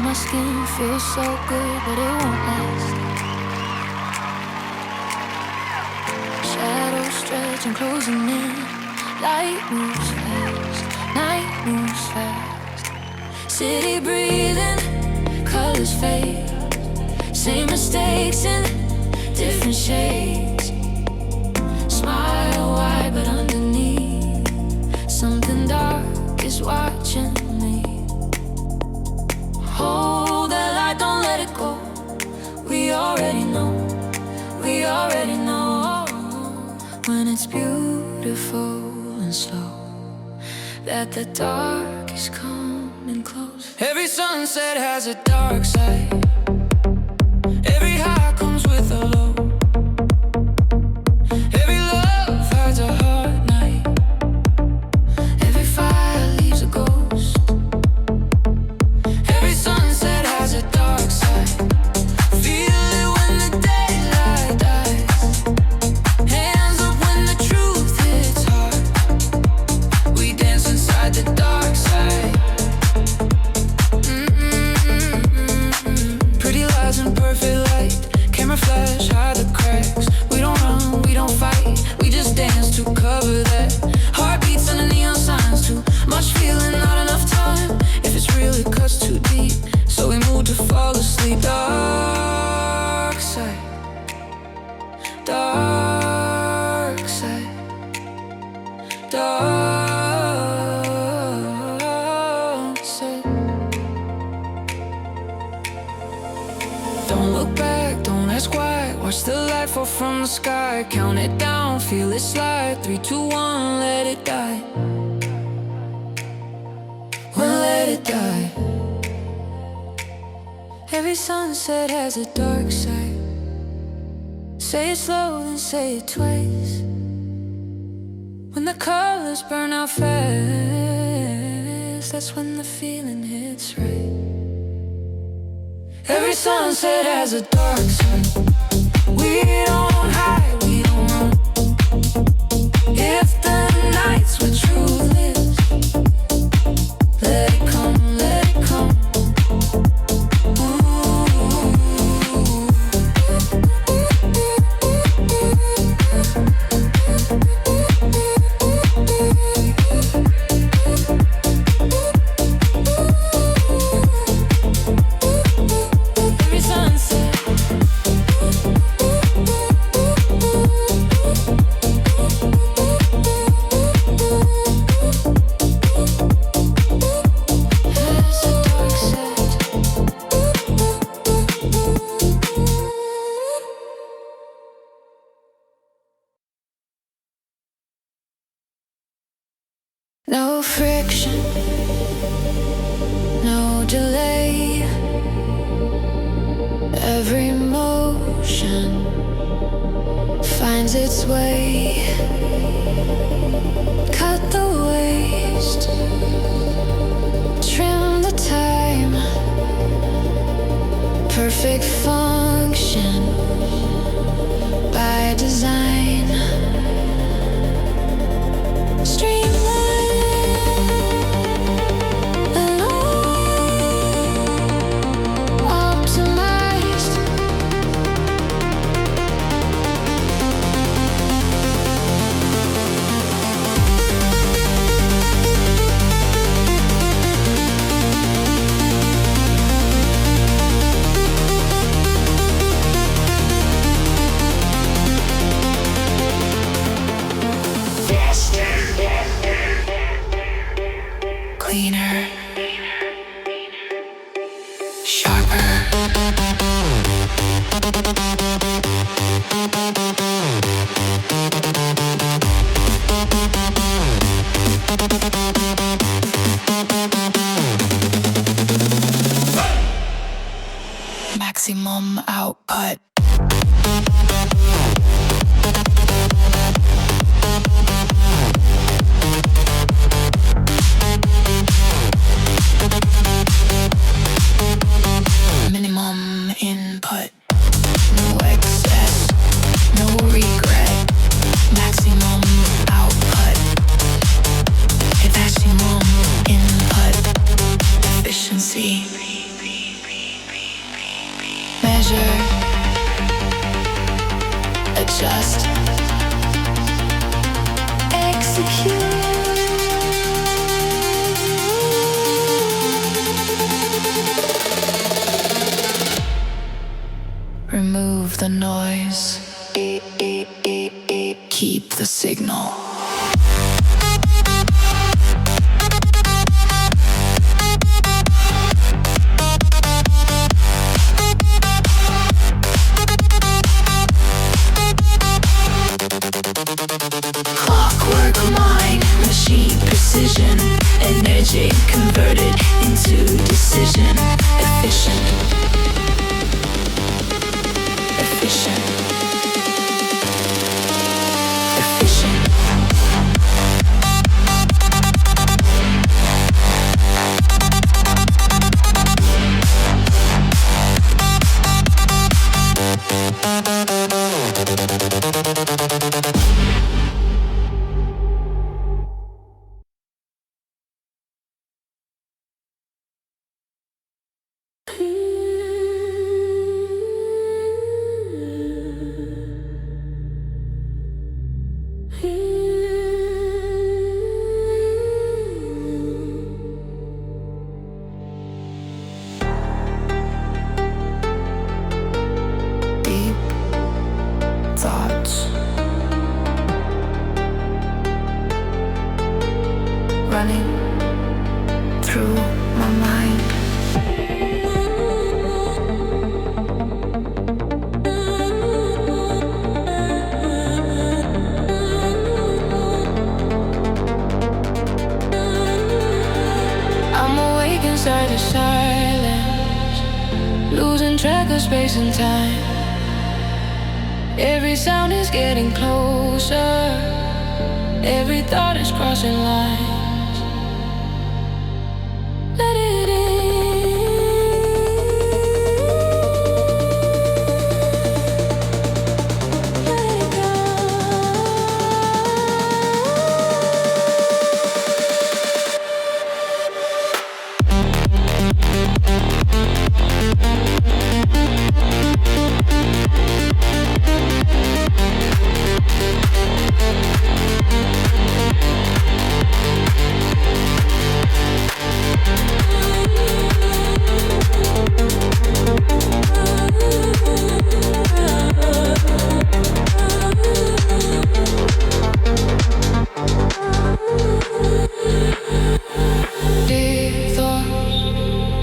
my skin feels so good, but it won't last. Shadows stretching, closing in. Light moves fast, night moves fast. City breathing, colors fade. Same mistakes in different shades. Smile wide, but underneath something dark is watching me. Hold that light, don't let it go. We already know, we already know. When it's beautiful and slow, that the dark is coming close. Every sunset has a dark side. Every high comes with a low. Every love hides a hard night. Every fire leaves a ghost. Every sunset has a dark side. Feel it when the daylight dies. Hands up when the truth hits hard. We dance inside the dark side. Pretty lies and perfect light. Camera flash, hide the cracks. We don't run, we don't fight. We just dance to cover that. Heartbeats and the neon signs. Too much feeling, not enough time. If it's real, it cuts too deep. So we move to fall asleep. Dark side. Dark side. Dark side. Don't look back, don't ask why. Watch the light fall from the sky. Count it down, feel it slide. 3, 2, 1, let it die. Well, let it die. Every sunset has a dark side. Say it slow and say it twice. When the colors burn out fast, that's when the feeling hits right. Every sunset has a dark side. We don't hide, we don't run. If the night's where truth lives, let it come, let it come. Every sunset. Has a dark side. No friction, no delay. Every motion finds its way. Cut the waste, trim the time. Perfect function by design. Streamline and optimized. just execute. Remove the noise. Keep the signal. Clockwork mind, machine precision, energy converted into decision. Efficient. Efficient. Efficient. Thoughts running through my mind. I'm awake inside the silence, losing track of space and time. Every sound is getting closer, every thought is crossing lines. Let it in. Let it go.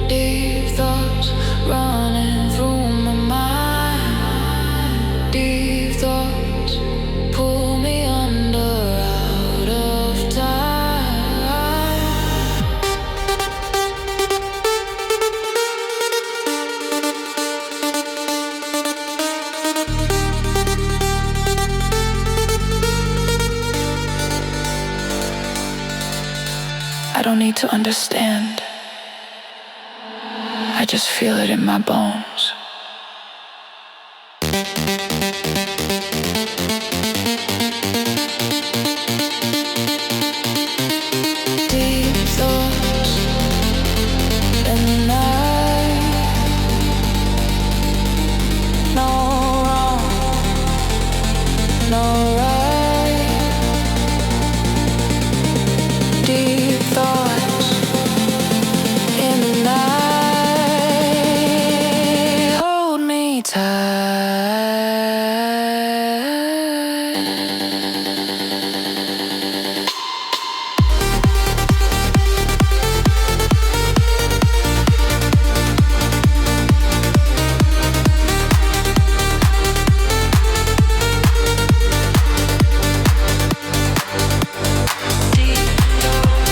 Deep thoughts running through my mind. Deep thoughts pull me under out of time. I don't need to understand. I just feel it in my bones. Deep thoughts in the night. No wrong, no right. Deep thoughts in the night. Hold me tight. Deep thoughts.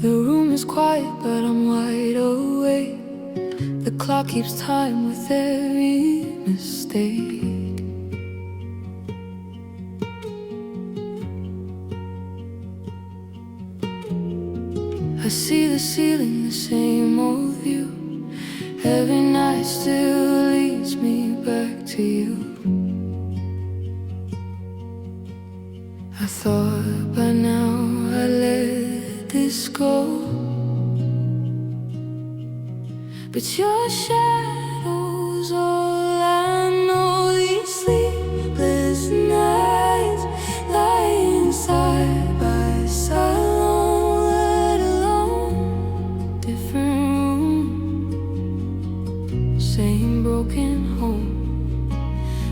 The room is quiet, but I'm wide awake. The clock keeps time with every mistake. I see the ceiling, the same old view. Every night still leads me back to you. I thought by now I let this go, but your shadow's all I know. These sleepless nights, lying side by side, alone, let alone different room, same broken home.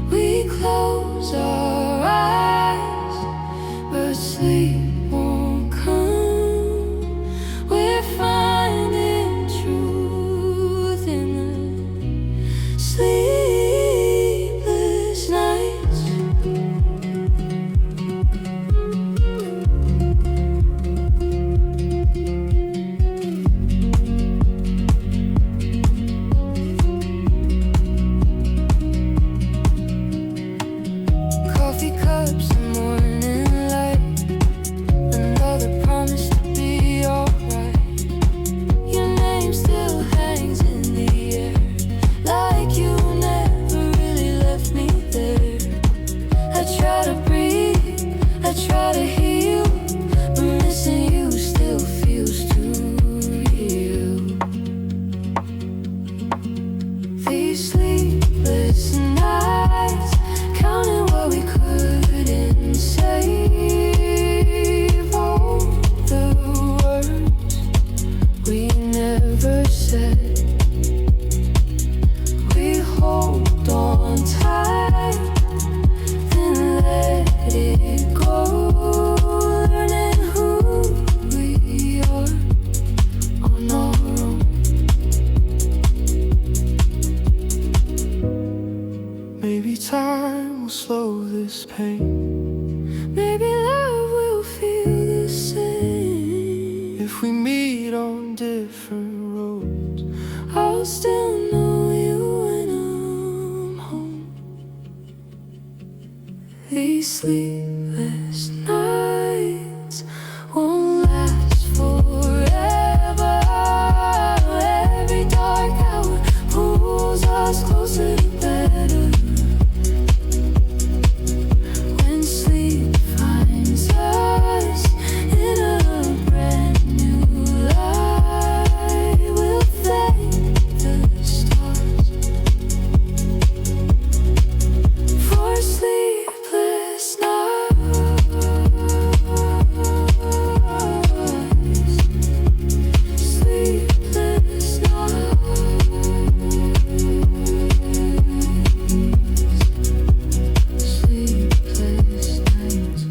We close our eyes, but sleep won't come. We're finding truth in the sleepless nights. Coffee cups and morning light, another promise to be alright. Your name still hangs in the air, like you never really left me there. I try to breathe, I try to heal, but missing you still feels too real. These sleepless nights, counting what we couldn't save, all the words we never said. We hold on tight, then let it go, learning who we are on our own. Maybe time will slow this pain. Maybe love will feel the same. If we meet on different roads, I'll still know you when I'm home. These sleepless nights won't last forever. Every dark hour pulls us closer together. When sleep finds us in a brand new light, we'll thank the stars for sleepless nights. Sleepless nights. Sleepless nights.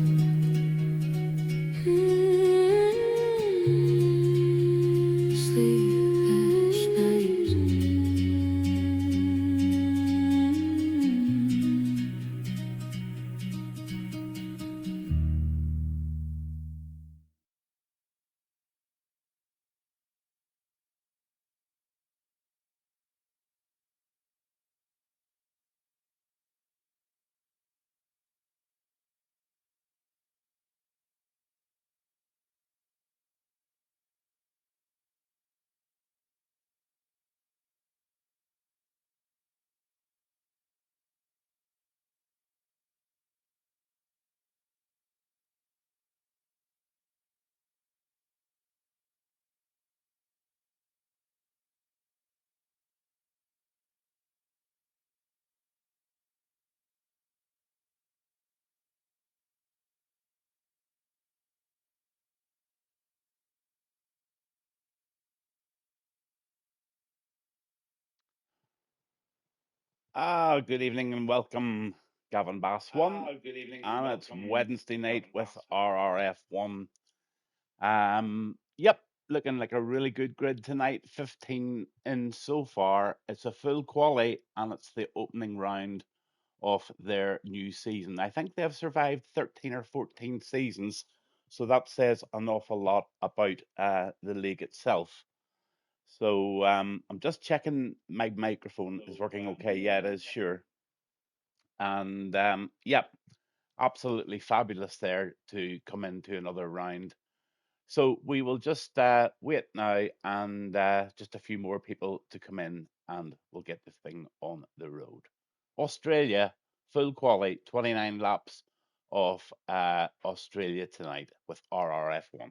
Sleepless nights. Good evening and welcome, Gavin Bass one. And it's Wednesday night with RRF1. Yep, looking like a really good grid tonight. 15 in so far. It's a full quali and it's the opening round of their new season. I think they've survived 13 or 14 seasons, So that says an awful lot about the league itself. So I'm just checking my microphone is working okay. Yeah, it is, sure. And yeah, absolutely fabulous there to come into another round. So we will just wait now and just a few more people to come in and we'll get this thing on the road. Australia, full quality, 29 laps of Australia tonight with RRF1.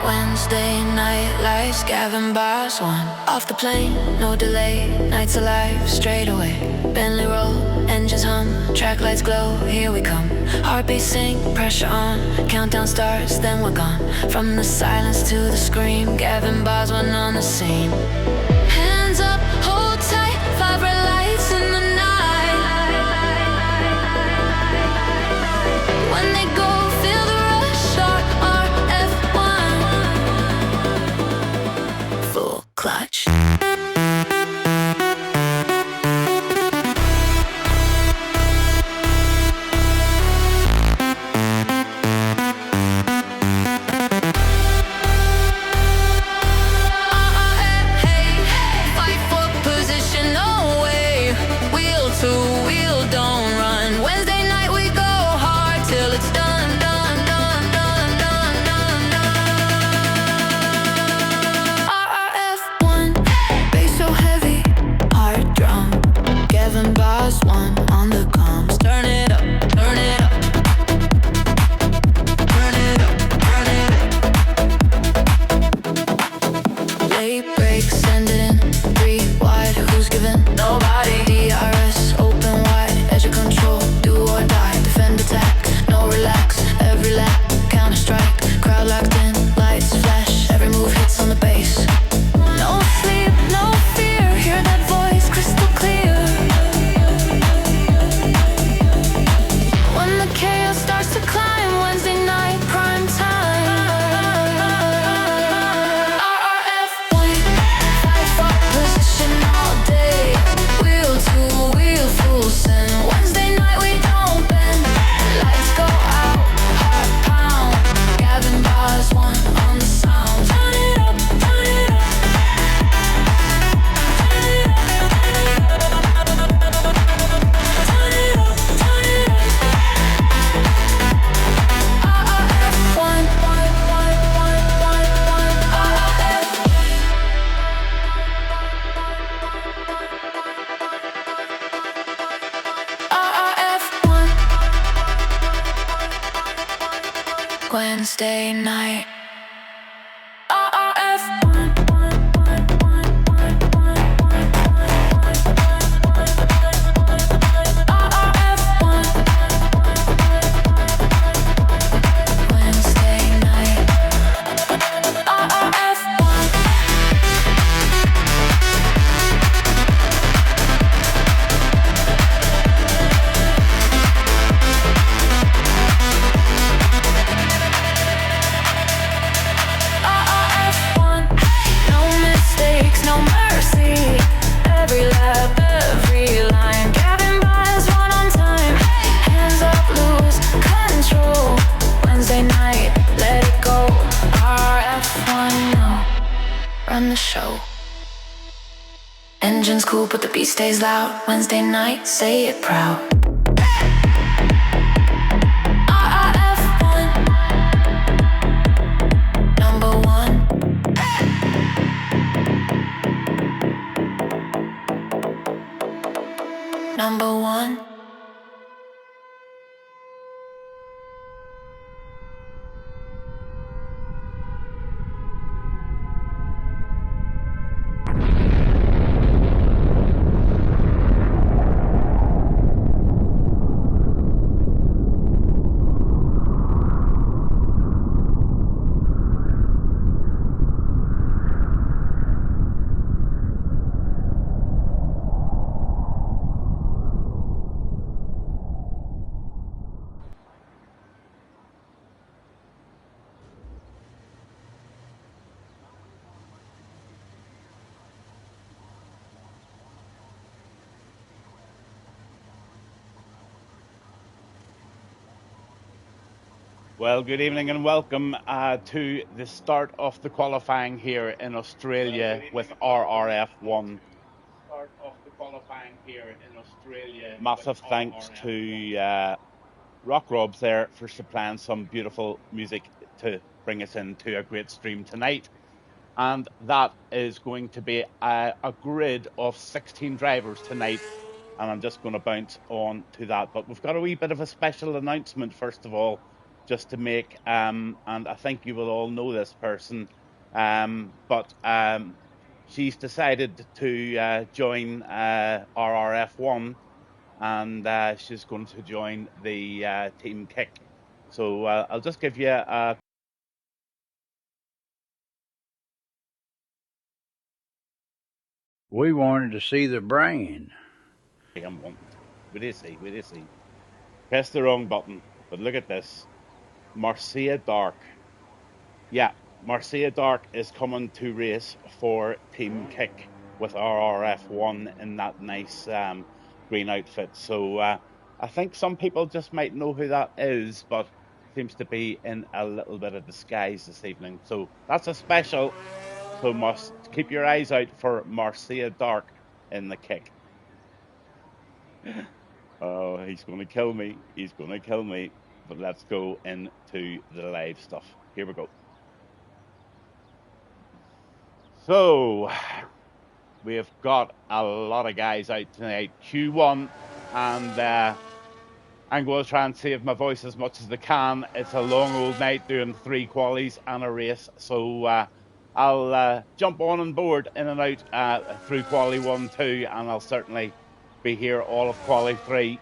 Wednesday night lights, Gavin bars one. Off the plane, no delay, nights alive, straight away. Bentley roll, engines hum, track lights glow, here we come. Heartbeat sync, pressure on, countdown starts, then we're gone. From the silence to the scream, Gavin bars one on the scene. Hands up, hold tight, 5 red lights in the night. When they go, feel the rush, RRF1. Full clutch. Wednesday night. RRF1. Wednesday night. RRF1. RRF1. No mistakes, no mercy. Every lap, every line. Cabin buzz, one on time. Hands up, lose control. Wednesday night, let it go. RRF1, no. Run the show. Engine's cool, but the beat stays loud. Wednesday night, say it proud. RRF1, number one. Number one. Well, good evening and welcome to the start of the qualifying here in Australia with RRF1. Massive thanks to Rock Robs there for supplying some beautiful music to bring us into a great stream tonight. And that is going to be a grid of 16 drivers tonight. And I'm just going to bounce on to that. But we've got a wee bit of a special announcement, first of all, just to make. And I think you will all know this person. But she's decided to join RRF1. And she's going to join the Team Kick. So I'll just give you a We wanted to see the brain. I'm wanting. Wait do you see? Press the wrong button, but look at this. Marcia Dark. Yeah, Marcia Dark is coming to race for Team Kick with RRF1 in that nice green outfit. So I think some people just might know who that is, but seems to be in a little bit of disguise this evening. So that's a special. So must keep your eyes out for Marcia Dark in the Kick. Oh, he's going to kill me. He's going to kill me. But let's go into the live stuff. Here we go. So, we have got a lot of guys out tonight. Q1, and I'm going to try and save my voice as much as I can. It's a long old night doing 3 qualies and a race. So, I'll jump on and board in and out through quali 1, 2, and I'll certainly be here all of quali 3.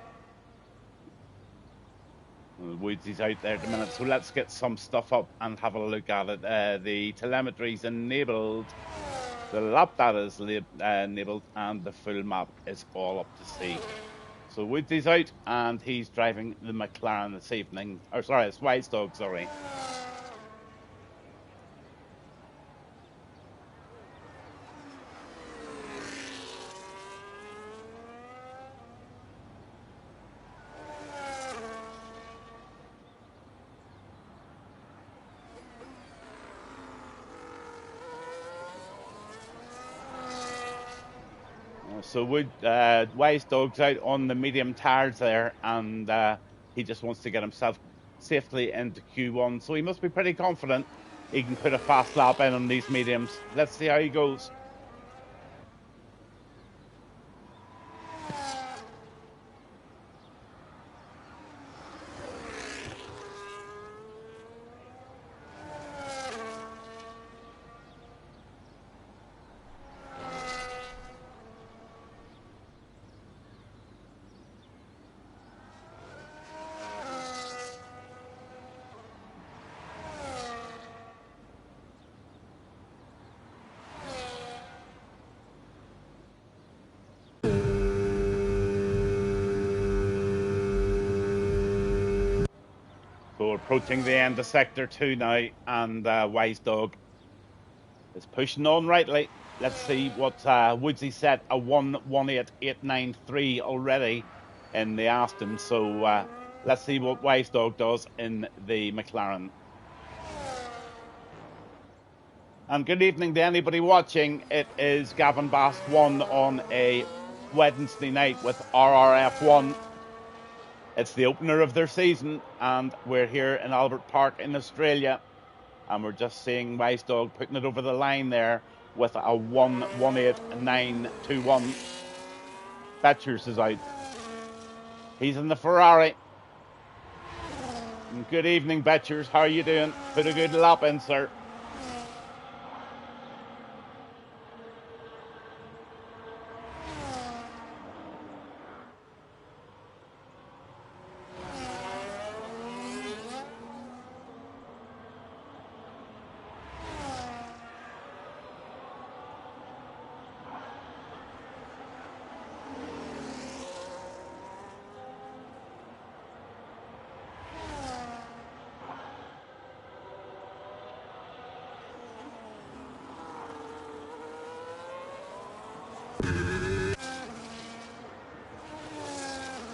Woodsy's out there at the minute, so let's get some stuff up and have a look at it. The telemetry's enabled, the lap data is enabled, and the full map is all up to see. So Woodsy's out, and he's driving the McLaren this evening. Or sorry, it's Wise Dog, sorry. So Wise Dog's out on the medium tires there, and he just wants to get himself safely into Q1. So he must be pretty confident he can put a fast lap in on these mediums. Let's see how he goes. we're approaching the end of sector 2 now, and Wise Dog is pushing on rightly. Let's see what Woodsy set a 1:18.893 already in the Aston. So let's see what Wise Dog does in the McLaren. And good evening to anybody watching. It is Gavin Bast 1 on a Wednesday night with RRF1. It's the opener of their season, and we're here in Albert Park in Australia. And we're just seeing Wise Dog putting it over the line there with a 1:18.921. Betchers is out. He's in the Ferrari. And good evening, Betchers. How are you doing? Put a good lap in, sir.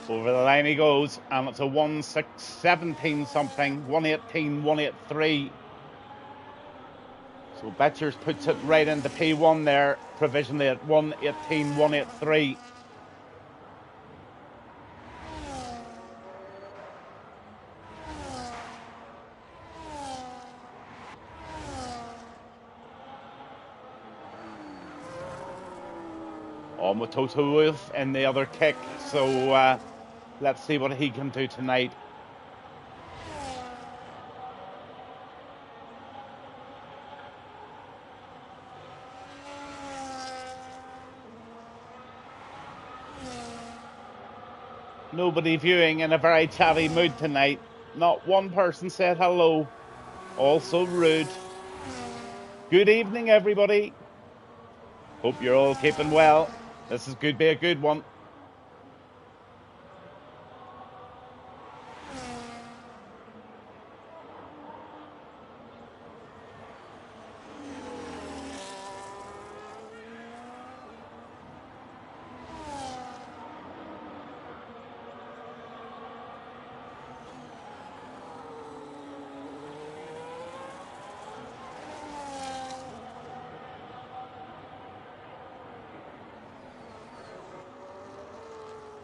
Over the line he goes, and it's a 1:6.17 something, 1:18.183. So Betchers puts it right into P1 there, provisionally at 1:18.183. On with Toto Wolff in the other kick, so let's see what he can do tonight. Nobody viewing in a very chatty mood tonight. Not one person said hello. Also rude. Good evening, everybody. Hope you're all keeping well. This is going to be a good one.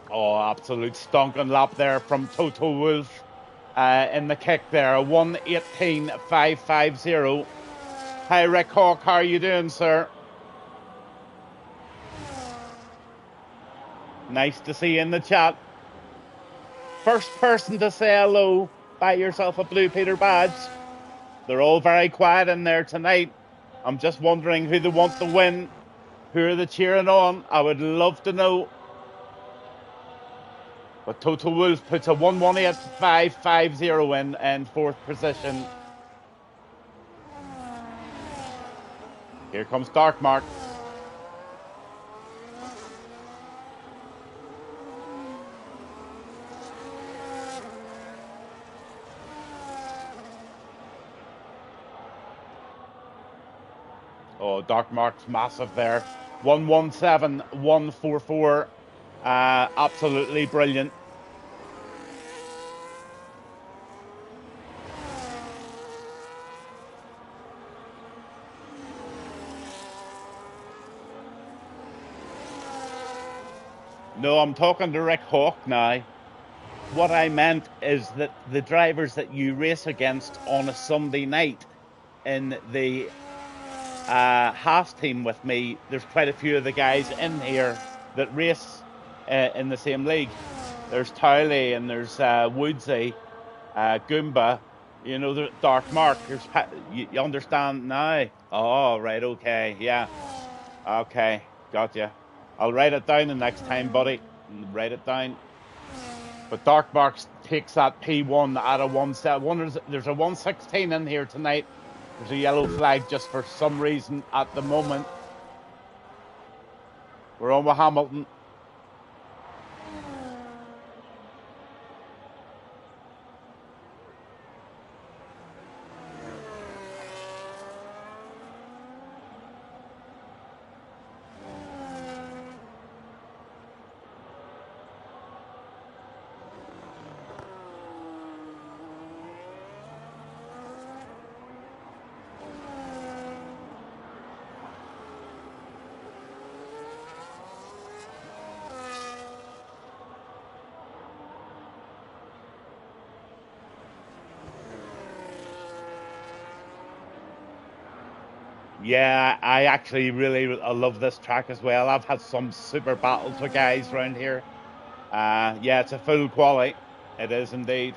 Oh, absolute stonking lap there from Toto Wolff in the kick there. A 1:18.550. Hi, Rick Hawk. How are you doing, sir? Nice to see you in the chat. First person to say hello, buy yourself a Blue Peter badge. They're all very quiet in there tonight. I'm just wondering who they want to win. Who are they cheering on? I would love to know. But Toto Wolff puts a 1:18.550 in fourth position. Here comes Dark Mark. Oh, Dark Mark's massive there. 1:17.144. Absolutely brilliant. No, I'm talking to Rick Hawk now. What I meant is that the drivers that you race against on a Sunday night in the Haas team with me, there's quite a few of the guys in here that race in the same league. There's Towley and there's Woodsy, Goomba, you know, the Dark Mark. There's you understand now? Oh, right, okay, yeah, okay, gotcha. I'll write it down the next time, buddy. Write it down. But Dark Mark takes that P1 at a 1:7. There's a 1:16 in here tonight. There's a yellow flag just for some reason at the moment. We're on with Hamilton. Yeah, I actually really love this track as well. I've had some super battles with guys around here. Yeah, it's a full quality. It is indeed.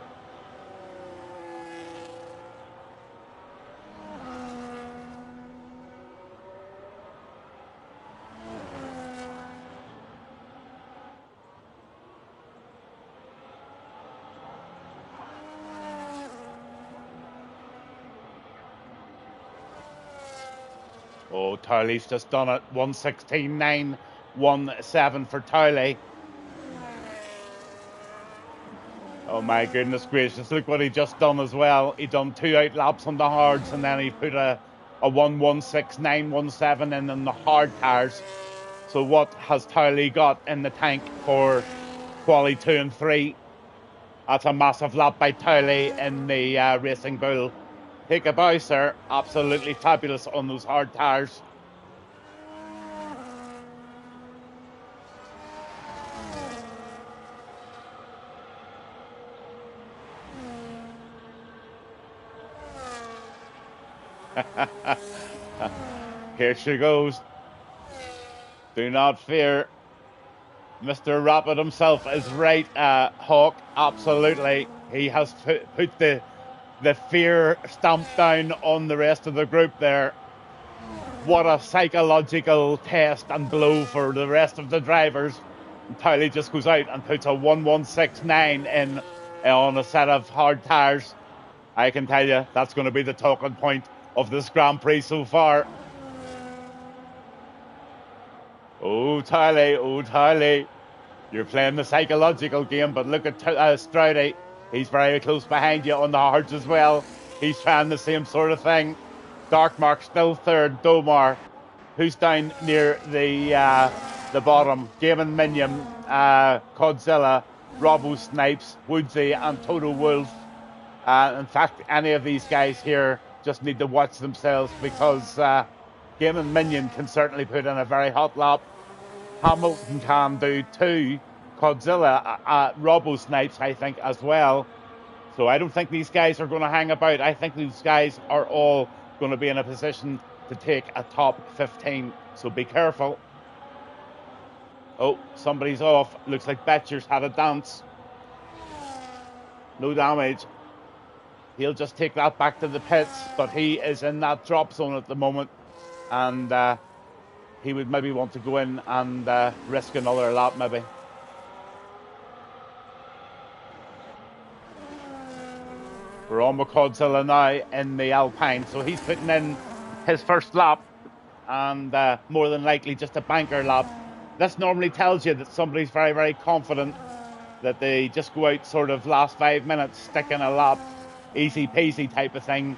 Oh, Towley's just done it. 1:16.917 for Towley. Oh my goodness gracious, look what he just done as well. He done 2 out laps on the hards and then he put a 1:16.917 in on the hard tires. So what has Towley got in the tank for quali 2 and 3? That's a massive lap by Towley in the Racing Bull. Take a bow, sir. Absolutely fabulous on those hard tires. Here she goes. Do not fear. Mr. Rapid himself is right, Hawk. Absolutely. He has put the fear stamp down on the rest of the group there. What a psychological test and blow for the rest of the drivers. Towley just goes out and puts a 1:16.9 in on a set of hard tires. I can tell you that's going to be the talking point of this Grand Prix so far. Oh, Towley. You're playing the psychological game, but look at Stroudy. He's very close behind you on the hards as well. He's trying the same sort of thing. Darkmark still third. Domar, who's down near the bottom. Damon Minion, Codzilla, Robbo Snipes, Woodsy, and Toto Wolf. In fact, any of these guys here just need to watch themselves because Damon Minion can certainly put in a very hot lap. Hamilton can do too. Godzilla, Robbo Snipes, I think, as well. So I don't think these guys are going to hang about. I think these guys are all going to be in a position to take a top 15. So be careful. Oh, somebody's off. Looks like Betcher's had a dance. No damage. He'll just take that back to the pits, but he is in that drop zone at the moment. And he would maybe want to go in and risk another lap, maybe. We're on with Godzilla now in the Alpine, so he's putting in his first lap, and more than likely just a banker lap. This normally tells you that somebody's very, very confident that they just go out sort of last 5 minutes, stick in a lap, easy peasy type of thing,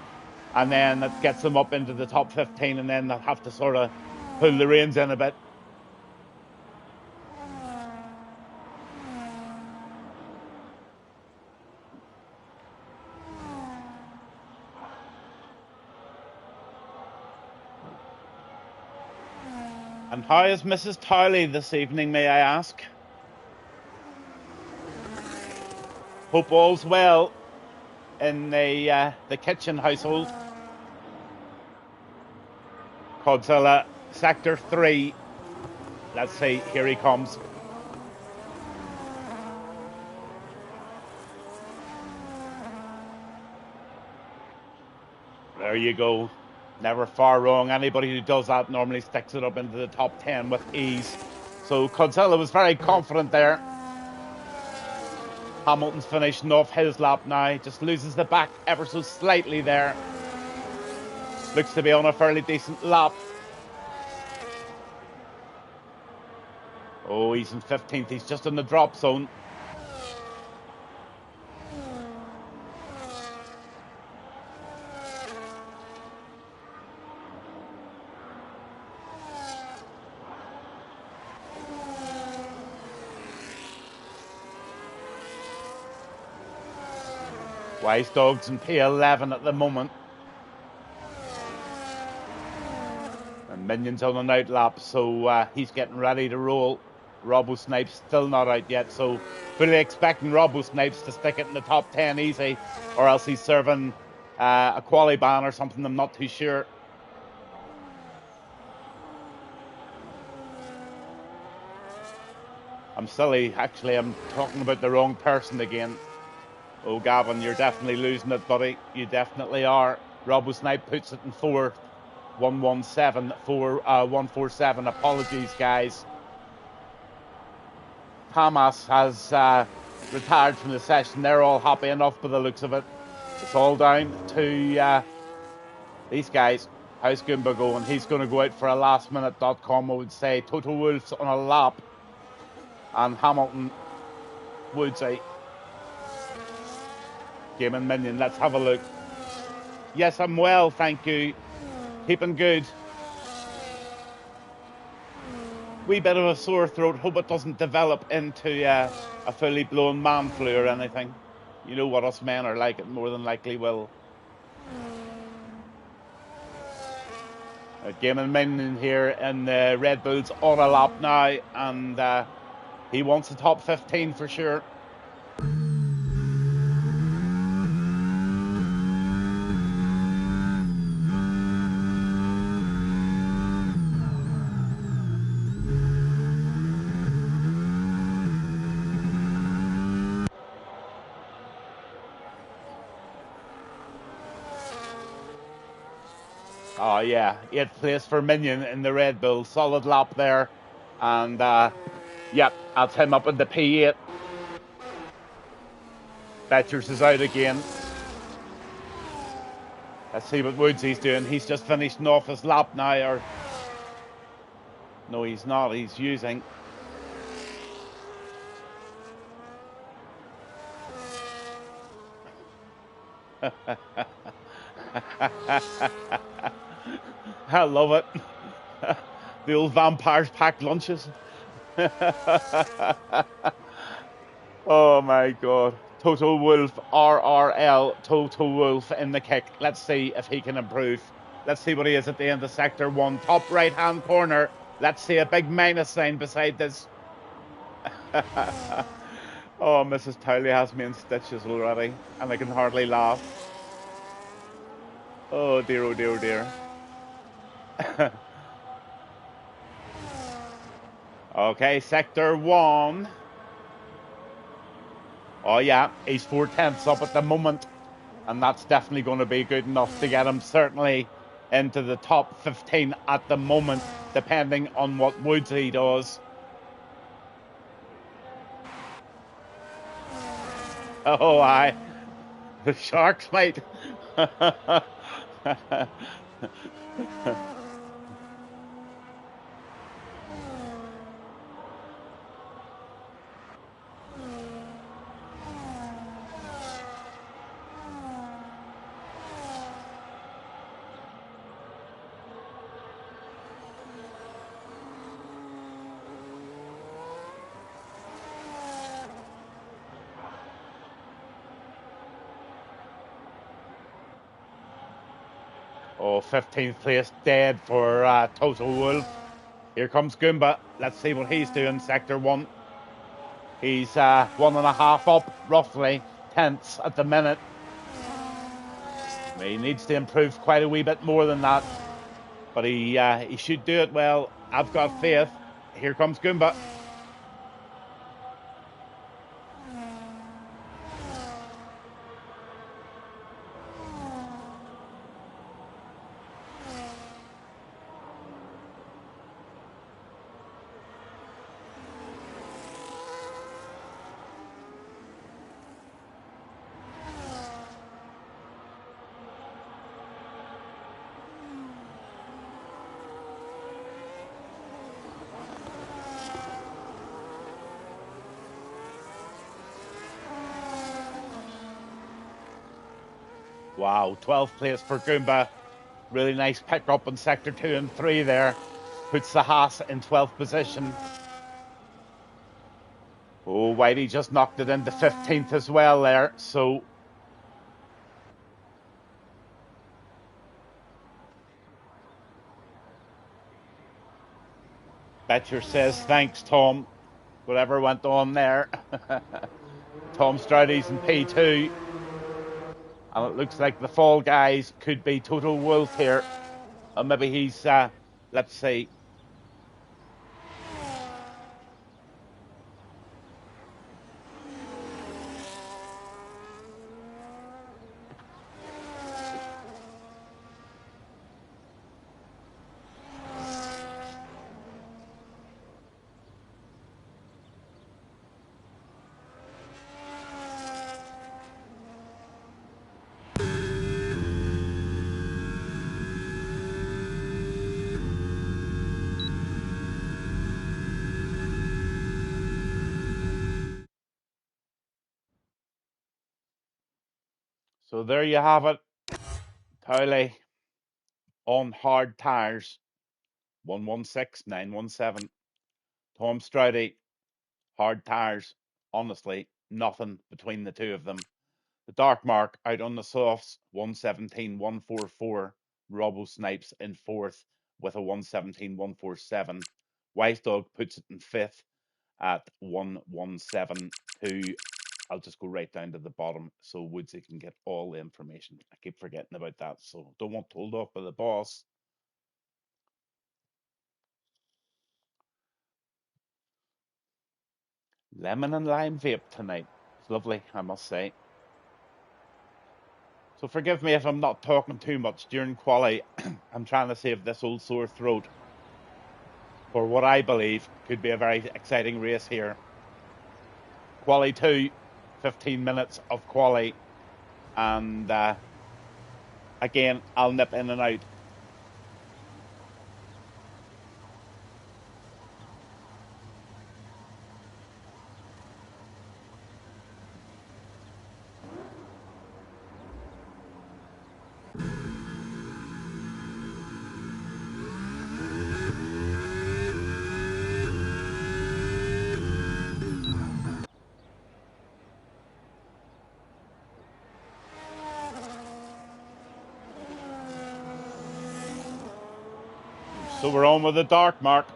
and then that gets them up into the top 15, and then they'll have to sort of pull the reins in a bit. And how is Mrs. Towley this evening, may I ask? Hope all's well in the kitchen household. Godzilla, Sector 3. Let's see, here he comes. There you go. Never far wrong. Anybody who does that normally sticks it up into the top 10 with ease. So Godzilla was very confident there. Hamilton's finishing off his lap now. Just loses the back ever so slightly there. Looks to be on a fairly decent lap. Oh, he's in 15th. He's just in the drop zone. Wise Dogs in P11 at the moment. And Minion's on an out lap, so he's getting ready to roll. Robbo Snipes still not out yet, so fully expecting Robbo Snipes to stick it in the top 10 easy, or else he's serving a quali ban or something, I'm not too sure. I'm silly. Actually, I'm talking about the wrong person again. Oh, Gavin, you're definitely losing it, buddy. You definitely are. Robbo Snipe puts it in fourth. 117 for 147. Apologies, guys. Hamas has retired from the session. They're all happy enough by the looks of it. It's all down to these guys. How's Goomba going? He's going to go out for a lastminute.com, I would say. Total Wolves on a lap. And Hamilton Woodsy. Game and Minion. Let's have a look. Yes, I'm well, thank you. Keeping good. Wee bit of a sore throat. Hope it doesn't develop into a fully blown man flu or anything. You know what us men are like. It more than likely will. Game and Minion here in the Red Bulls on a lap now, and he wants the top 15 for sure. Oh yeah, 8th place for Minion in the Red Bull. Solid lap there. And yep, that's him up in the P8. Betchers is out again. Let's see what Woodsy's doing. He's just finishing off his lap now, or no, he's not. He's using. I love it. The old vampires pack lunches. Oh my god. Total Wolf, RRL, Total Wolf in the kick. Let's see if he can improve. Let's see what he is at the end of Sector 1. Top right-hand corner. Let's see a big minus sign beside this. Oh, Mrs. Towley has me in stitches already, and I can hardly laugh. Oh dear, oh dear, oh dear. Okay, Sector 1. Oh yeah, he's 4/10 up at the moment, and that's definitely going to be good enough to get him certainly into the top 15 at the moment, depending on what Woodsy does. Oh, aye. The Sharks, mate. Oh, 15th place dead for Total Wolf. Here comes Goomba. Let's see what he's doing, Sector 1. He's 1.5 up, roughly, tenths at the minute. He needs to improve quite a wee bit more than that. But he should do it well. I've got faith. Here comes Goomba. Wow, 12th place for Goomba. Really nice pick up in Sector 2 and 3 there. Puts the Haas in 12th position. Oh, Whitey just knocked it into 15th as well there. So Betcher says, thanks, Tom. Whatever went on there. Tom Stroudy's in P2. And it looks like the fall guys could be Total Wolf here. Or maybe he's, let's see. So there you have it. Cowley on hard tyres. 116,917. Tom Stroudy, hard tyres. Honestly, nothing between the two of them. The Dark Mark out on the softs, 117,144. Robbo Snipes in fourth with a 117,147. Wise Dog puts it in fifth at 117.2. I'll just go right down to the bottom so Woodsy can get all the information. I keep forgetting about that, so don't want told off by the boss. Lemon and lime vape tonight. It's lovely, I must say. So forgive me if I'm not talking too much during quali. I'm trying to save this old sore throat for what I believe could be a very exciting race here. Quali 2, 15 minutes of quali. And again, I'll nip in and out. So we're on with the Dark Mark.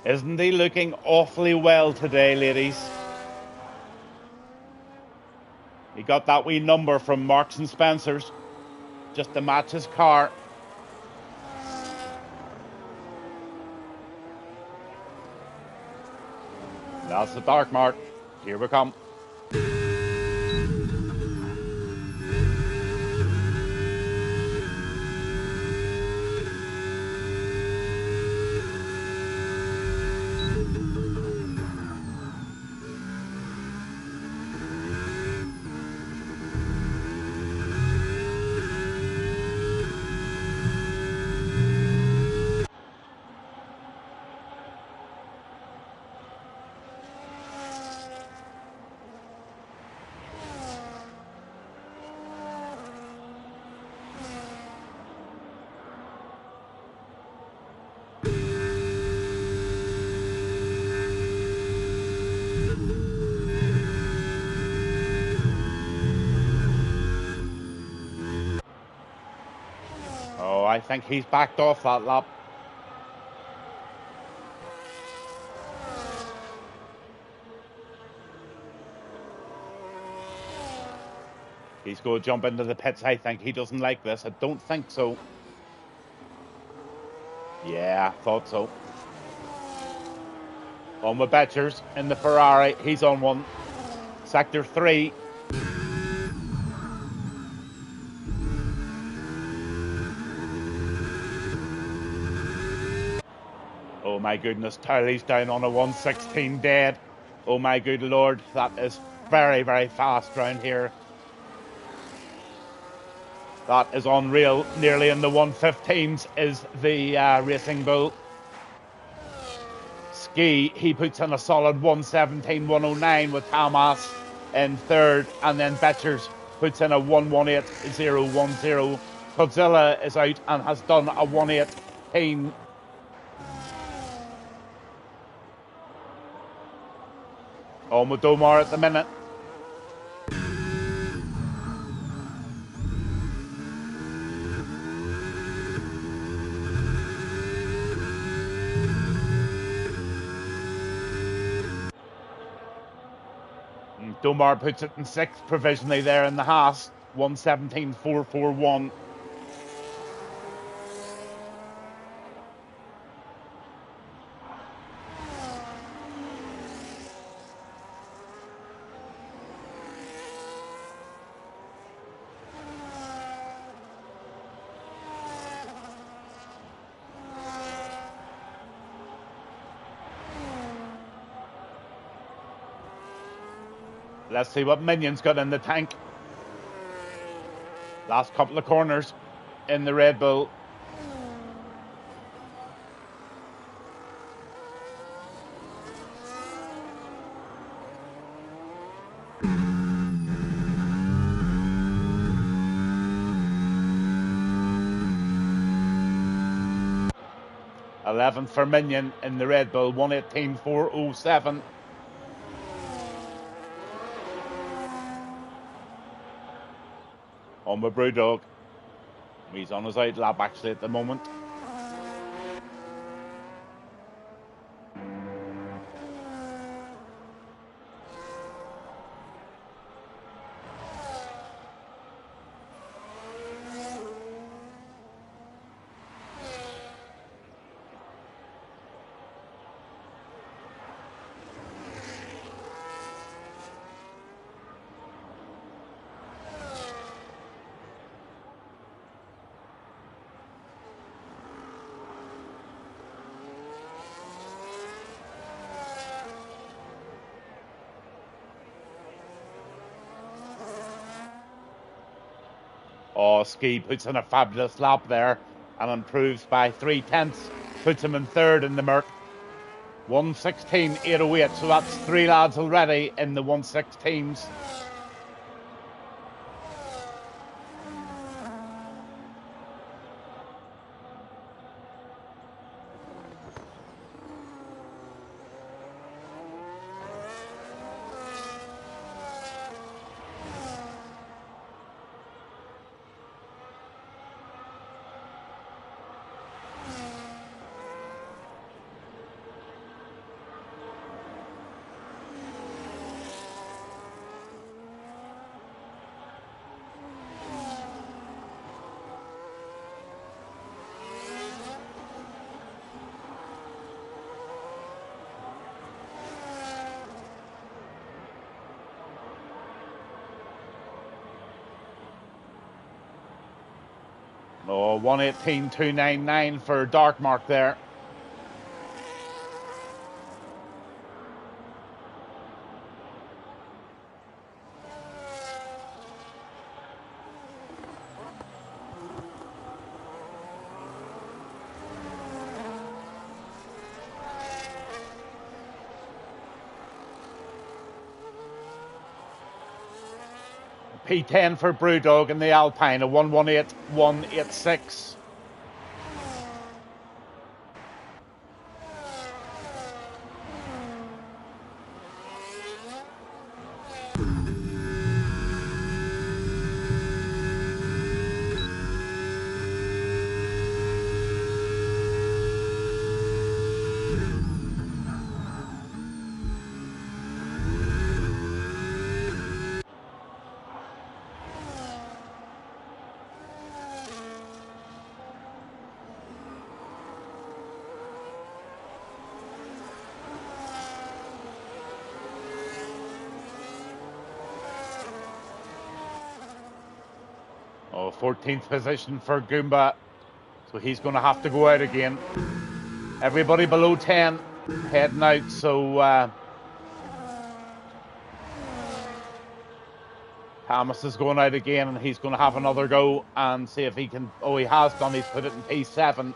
Isn't he looking awfully well today, ladies? He got that wee number from Marks and Spencer's just to match his car. That's the Dark Mark. Here we come. Oh, I think he's backed off that lap. He's going to jump into the pits. I think he doesn't like this. I don't think so. Yeah, thought so. On with Betchers in the Ferrari. He's on one. Sector 3. Oh my goodness, Towley's down on a 116 dead. Oh my good lord, that is very, very fast round here. That is unreal. Nearly in the 115s is the Racing Bull. Ski, he puts in a solid 117.109 with Hamas in third, and then Betchers puts in a 118.010. Godzilla is out and has done a 118. Oh, Modomar at the minute. Domar puts it in sixth provisionally there in the Haas, 1:17.441. Let's see what Minion's got in the tank. Last couple of corners in the Red Bull. '11th for Minion in the Red Bull, 1:18.407. On with Brewdog. He's on his out lap actually at the moment. Oh, Ski puts in a fabulous lap there and improves by 3/10, puts him in third in the Merc. 1:16.808, so that's three lads already in the 1:16s. Oh, 1:18.299 for Darkmark there. P10 for Brewdog in the Alpine, a 1:18.186. Oh, 14th position for Goomba. So he's going to have to go out again. Everybody below 10 heading out. So Thomas is going out again and he's going to have another go and see if he can. Oh, he has done. He's put it in P7.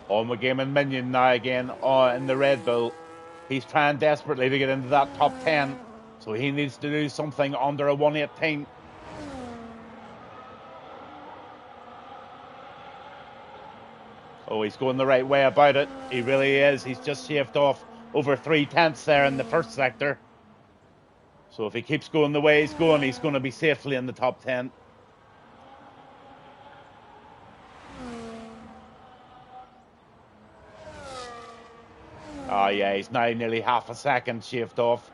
On McGeeman Minion now again in the Red Bull. He's trying desperately to get into that top 10. So he needs to do something under a 118. Oh, he's going the right way about it. He really is. He's just shaved off over 3/10 there in the first sector. So if he keeps going the way he's going to be safely in the top 10. Oh yeah, he's now nearly half a second shaved off.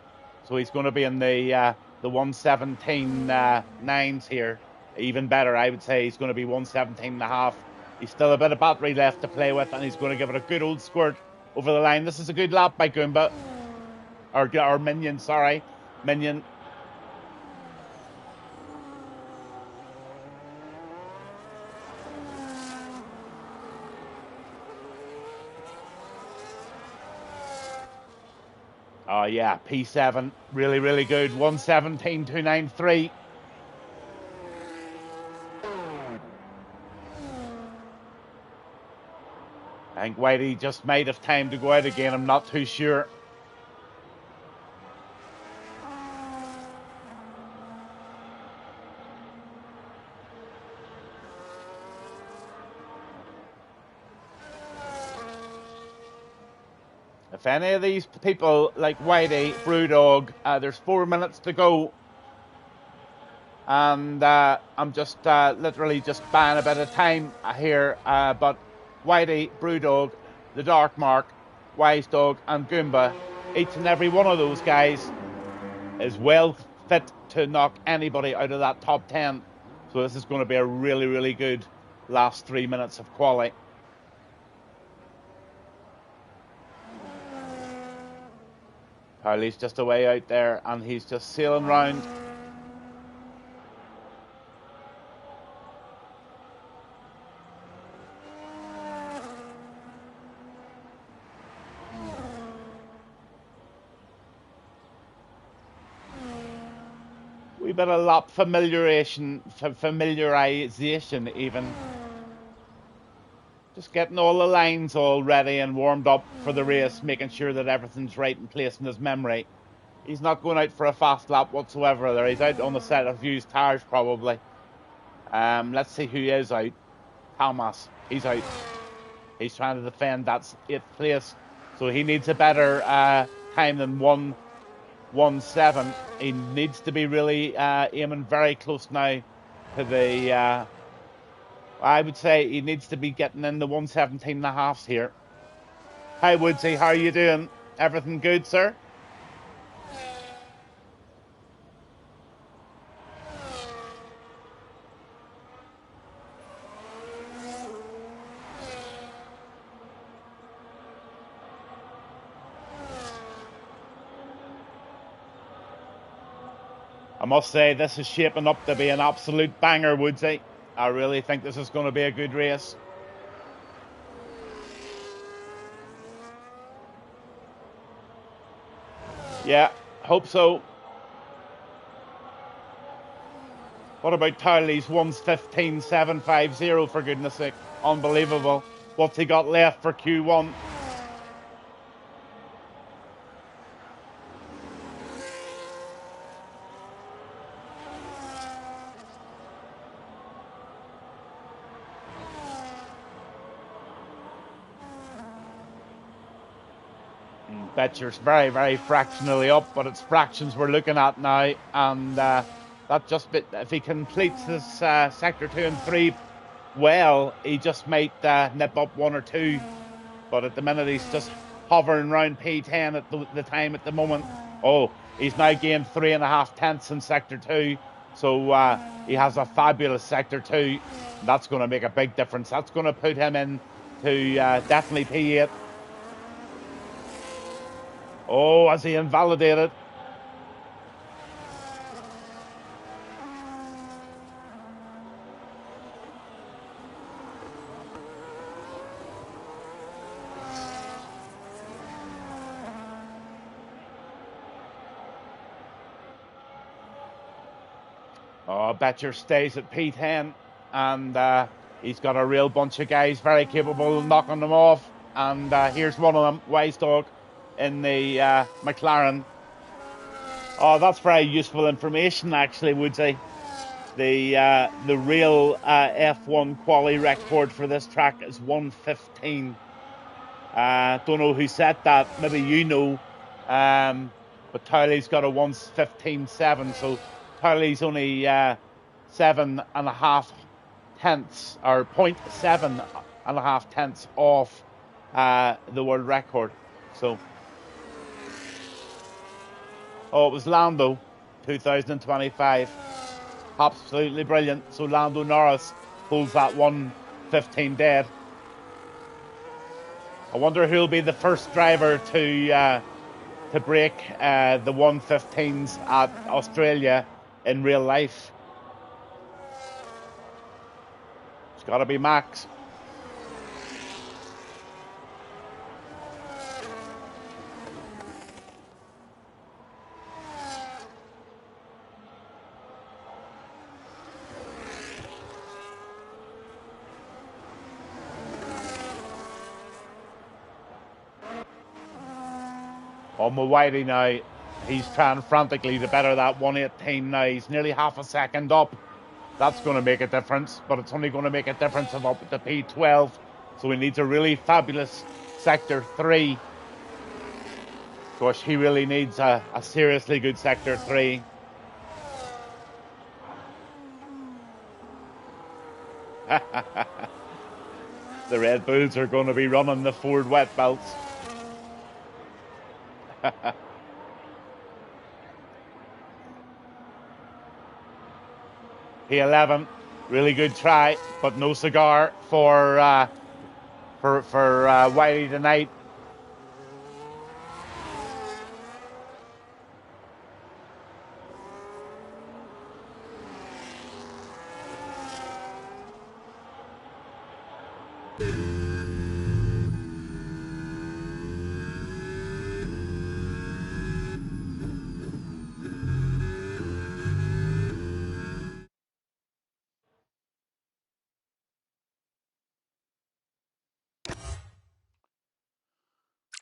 So he's going to be in the 117 nines here. Even better, I would say he's going to be 117 and a half. He's still a bit of battery left to play with, and he's going to give it a good old squirt over the line. This is a good lap by Goomba. Or Minion, sorry. Minion. Oh yeah, P7, really, really good. 117.293. I think Whitey just might have time to go out again. I'm not too sure. If any of these people like Whitey, Brewdog, there's 4 minutes to go. And I'm just literally just buying a bit of time here. But Whitey, Brewdog, the Dark Mark, Wise Dog, and Goomba, each and every one of those guys is well fit to knock anybody out of that top 10. So this is going to be a really, really good last 3 minutes of quali. Harley's just away out there and he's just sailing round. Wee bit of lap familiarization even. Just getting all the lines all ready and warmed up for the race, making sure that everything's right in place in his memory. He's not going out for a fast lap whatsoever there. He's out on the set of used tires probably. Let's see who is out. Thomas, he's out. He's trying to defend that 8th place. So he needs a better time than 1:17. He needs to be really aiming very close now to the... I would say he needs to be getting in the 1:17 and a halves here. Hi, Woodsy. How are you doing? Everything good, sir? I must say, this is shaping up to be an absolute banger, Woodsy. I really think this is going to be a good race. Yeah, hope so. What about Towley's 1:15.750, for goodness sake? Unbelievable. What's he got left for Q1? Betcher's very, very fractionally up, but it's fractions we're looking at now. And that just bit, if he completes this sector 2 and 3 well, he just might nip up 1 or 2. But at the minute, he's just hovering around P10 at the time at the moment. Oh, he's now gained 3.5 tenths in sector 2. So he has a fabulous sector 2. That's going to make a big difference. That's going to put him in to definitely P8. Oh, has he invalidated? Oh, Betcher stays at P10 and He's got a real bunch of guys very capable of knocking them off. And here's one of them, Wise Dog, in the McLaren. Oh, that's very useful information, actually, Woodsy. The real F1 quali record for this track is 1:15. Don't know who set that. Maybe you know. But Towley's got a 1:15.7, so Towley's only 7.5 tenths or 0.7.5 tenths off the world record. So, oh, it was Lando, 2025. Absolutely brilliant. So Lando Norris holds that 1:15 dead. I wonder who'll be the first driver to break the 1:15s at Australia in real life. It's got to be Max. On my Whitey now, he's trying frantically to better that 1:18 now. He's nearly half a second up. That's going to make a difference, but it's only going to make a difference of up to P12. So he needs a really fabulous Sector 3. Gosh, he really needs a seriously good Sector 3. The Red Bulls are going to be running the Ford wet belts. P11, really good try, but no cigar for Wiley tonight.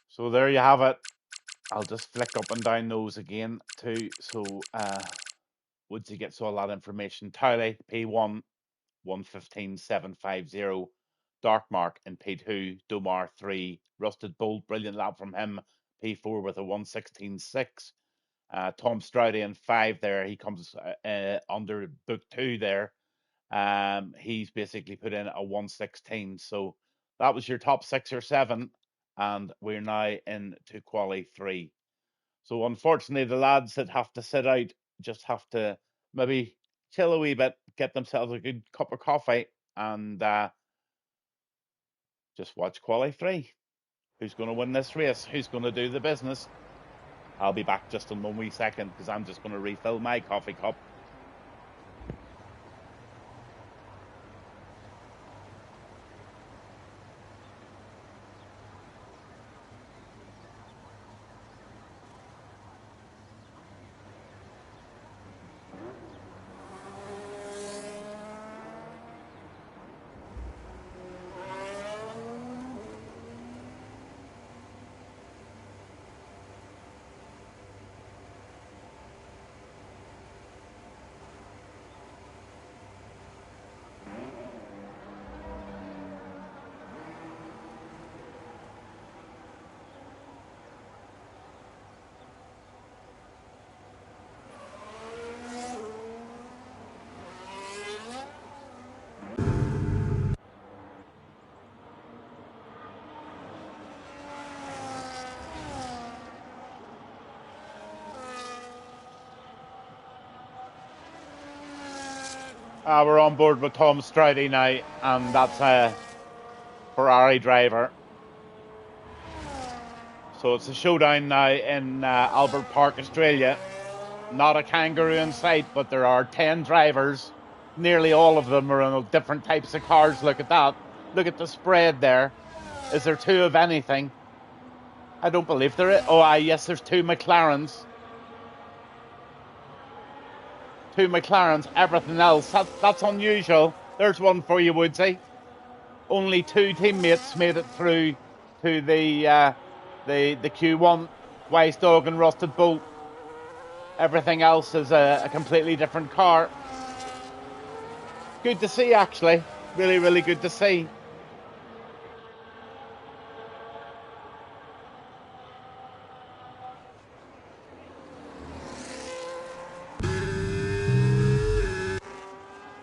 So there you have it. I'll just flick up and down those again too. So Woodsy gets all that information. Towley, P1, 1:15.750. Darkmark in P2, Domar 3, Rusted Bolt, brilliant lap from him. P4 with a 1:16.6. Tom Stroudy in 5 there. He comes under book 2 there. He's basically put in a 1:16. So that was your top 6 or 7, and we're now into quali 3. So unfortunately, the lads that have to sit out just have to maybe chill a wee bit, get themselves a good cup of coffee, and just watch quali 3. Who's going to win this race? Who's going to do the business? I'll be back just in 1 wee second because I'm just going to refill my coffee cup. We're on board with Tom Stroudy now, and that's a Ferrari driver. So it's a showdown now in Albert Park, Australia. Not a kangaroo in sight, but there are 10 drivers. Nearly all of them are in different types of cars. Look at that. Look at the spread there. Is there 2 of anything? I don't believe there is. Oh, yes, there's 2 McLarens. 2 McLarens, everything else. That's unusual. There's one for you, Woodsy. only 2 teammates made it through to the Q1. Wise Dog and Rusted Bull. Everything else is a completely different car. Good to see, actually. Really, really good to see.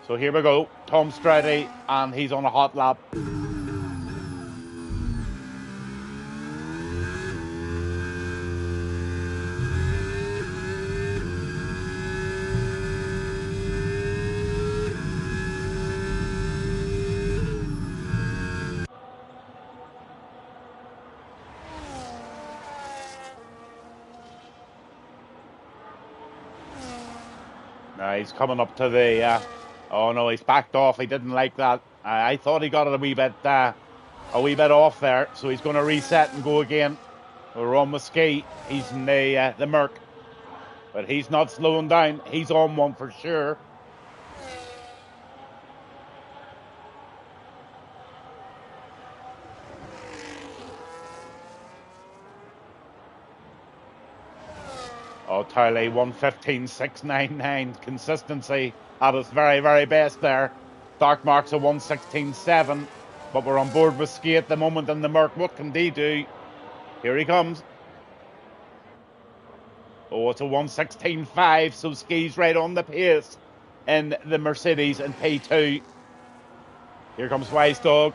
So here we go. Tom Straddy, and he's on a hot lap. Now he's coming up to the... oh no, he's backed off. He didn't like that. I thought he got it a wee bit off there. So he's going to reset and go again. We're on Ski. He's in the Merc. But he's not slowing down. He's on one for sure. Oh, Towley, 1:15.699. Consistency at its very, very best there. Dark Mark's a 1:16.7. But we're on board with Ski at the moment in the Merc. What can they do? Here he comes. Oh, it's a 1:16.5. So Ski's right on the pace in the Mercedes in P2. Here comes Wise Dog.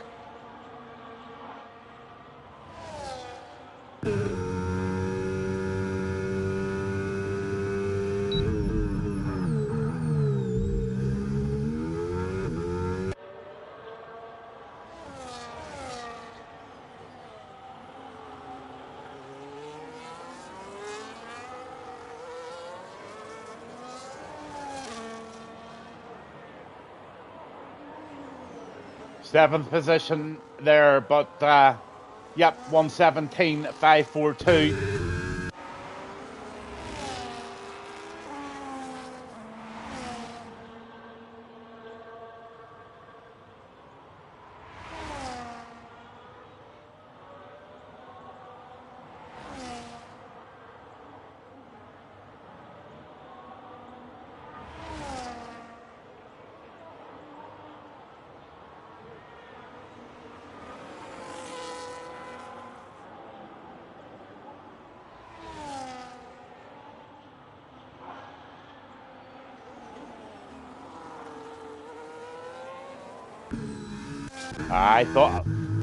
Seventh position there, but yep, 1:17.542.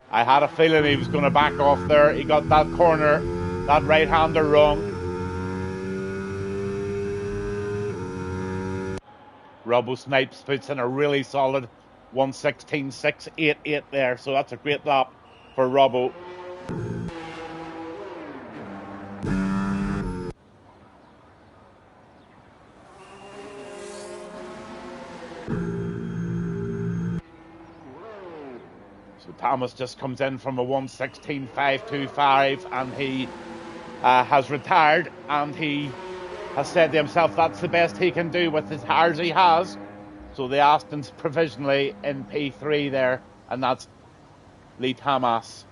I had a feeling he was going to back off there. He got that corner, that right-hander wrong. Robbo Snipes puts in a really solid 1:16.688 there, so that's a great lap for Robbo. Thomas just comes in from a 1:16.525, and he has retired, and he has said to himself that's the best he can do with his tires he has. So the Aston's provisionally in P3 there, and that's Lee Thomas.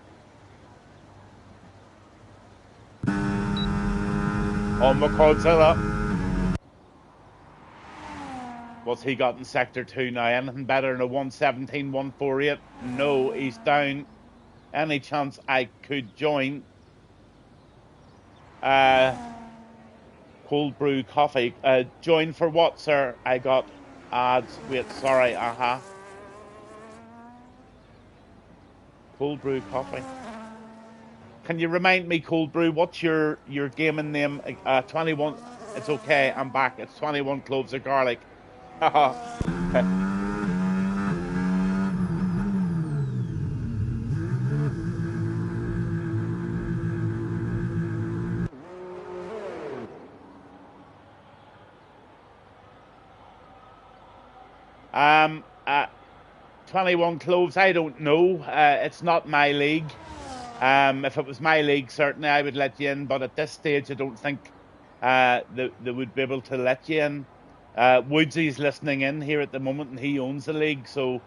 On McCodzilla. What's he got in Sector 2 now? Anything better than a 1:17.148? No, he's down. Any chance I could join? Cold brew coffee. Join for what, sir? I got ads. Wait, sorry. Cold brew coffee. Can you remind me, Cold brew, what's your gaming name? 21. It's okay. I'm back. It's 21 cloves of garlic. Um, 21 cloves, I don't know. It's not my league. If it was my league, certainly I would let you in, but at this stage, I don't think they would be able to let you in. Woodsy's listening in here at the moment, and he owns the league, so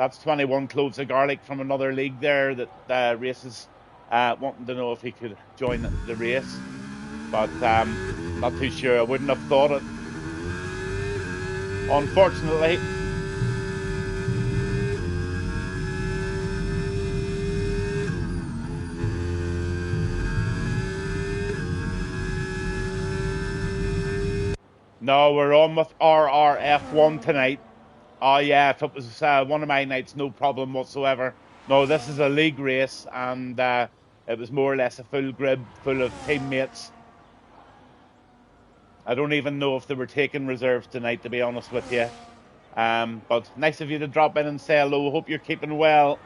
That's 21 cloves of garlic from another league there that races wanting to know if he could join the race. But not too sure. I wouldn't have thought it. Unfortunately. No, we're on with RRF1 tonight. Oh yeah, if it was one of my nights, no problem whatsoever. No, this is a league race, and it was more or less a full grid full of teammates. I don't even know if they were taking reserves tonight, to be honest with you. But nice of you to drop in and say hello. Hope you're keeping well.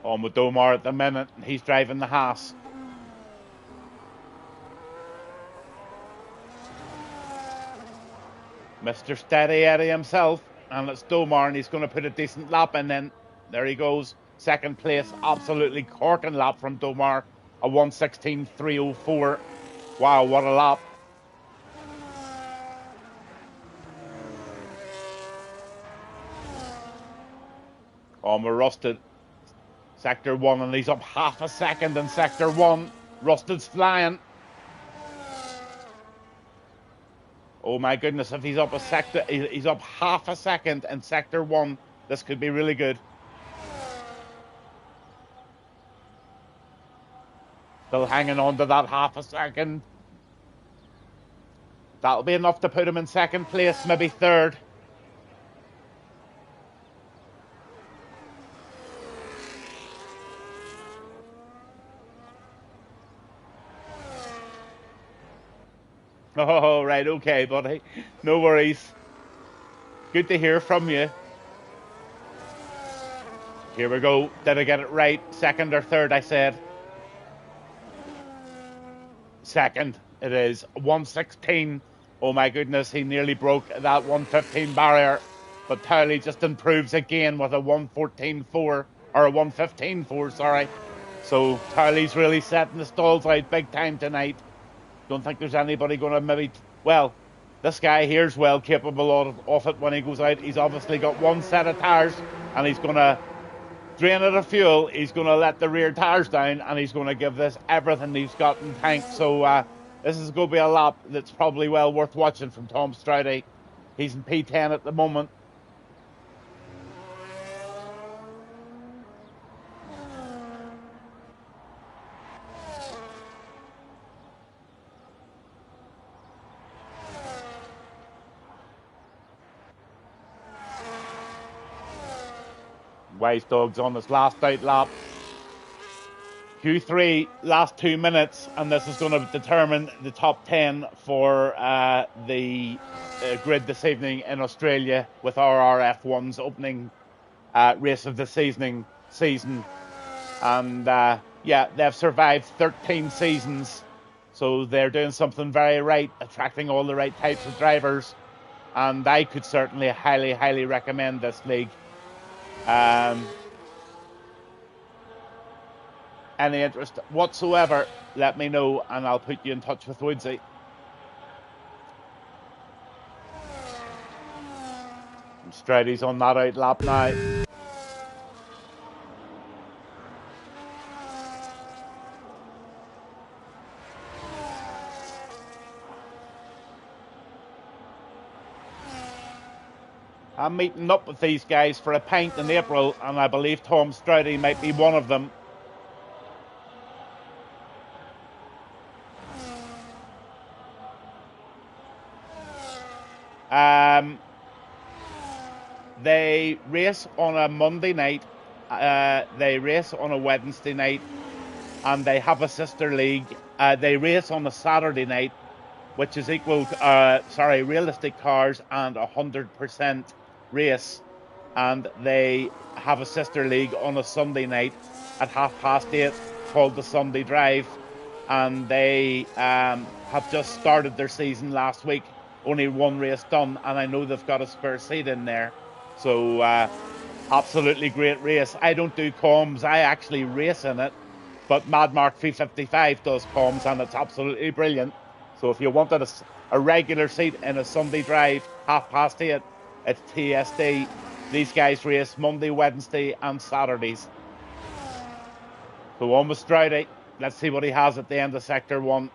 On with Domar at the minute. He's driving the Haas. Mr. Steady Eddie himself. And it's Domar, and he's going to put a decent lap in then. There he goes. Second place. Absolutely corking lap from Domar. A 1:16.304. Wow, what a lap. Oh, we're Rusted. Sector 1, and he's up half a second in Sector 1. Rusted's flying. Oh my goodness, if he's up he's up half a second in Sector 1. This could be really good. Still hanging on to that half a second. That'll be enough to put him in second place, maybe third. Oh, right, okay, buddy. No worries. Good to hear from you. Here we go. Did I get it right? Second or third, I said. Second, it is 1:16. Oh my goodness, he nearly broke that 1:15 barrier. But Towley just improves again with a 1:14.4, or a 1:15.4, sorry. So Towley's really setting the stalls out big time tonight. Don't think there's anybody going to maybe... Well, this guy here's well capable of it when he goes out. He's obviously got one set of tyres, and he's going to drain it of fuel. He's going to let the rear tyres down, and he's going to give this everything he's got in tank. So this is going to be a lap that's probably well worth watching from Tom Stroudy. He's in P10 at the moment. Wise Dog's on his last out lap. Q3, last 2 minutes, and this is going to determine the top 10 for the grid this evening in Australia with RRF1's opening race of the season. And yeah, they've survived 13 seasons, so they're doing something very right, attracting all the right types of drivers, and I could certainly highly recommend this league. Any interest whatsoever, let me know and I'll put you in touch with Woodsy. Stroudy's on that out lap now. I'm meeting up with these guys for a pint in April, and I believe Tom Stroudy might be one of them. They race on a Monday night, they race on a Wednesday night, and they have a sister league. They race on a Saturday night, which is equal to, realistic cars and 100% race. And they have a sister league on a Sunday night at 8:30 called the Sunday Drive. And they have just started their season last week. Only one race done, and I know they've got a spare seat in there. So absolutely great race. I don't do comms, I actually race in it, but Mad Mark 355 does comms, and it's absolutely brilliant. So if you wanted a regular seat in a Sunday drive, 8:30, it's TSD. These guys race Monday, Wednesday, and Saturdays. So on with Stroudy. Let's see what he has at the end of Sector 1.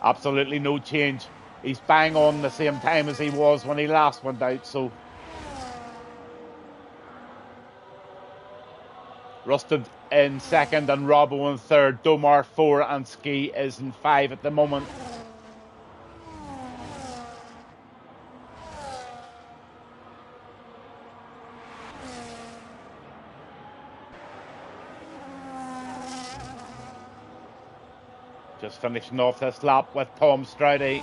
Absolutely no change. He's bang on the same time as he was when he last went out. So Rusted in second and Robbo in third. Domar 4 and Ski is in 5 at the moment. Just finishing off this lap with Tom Stroudy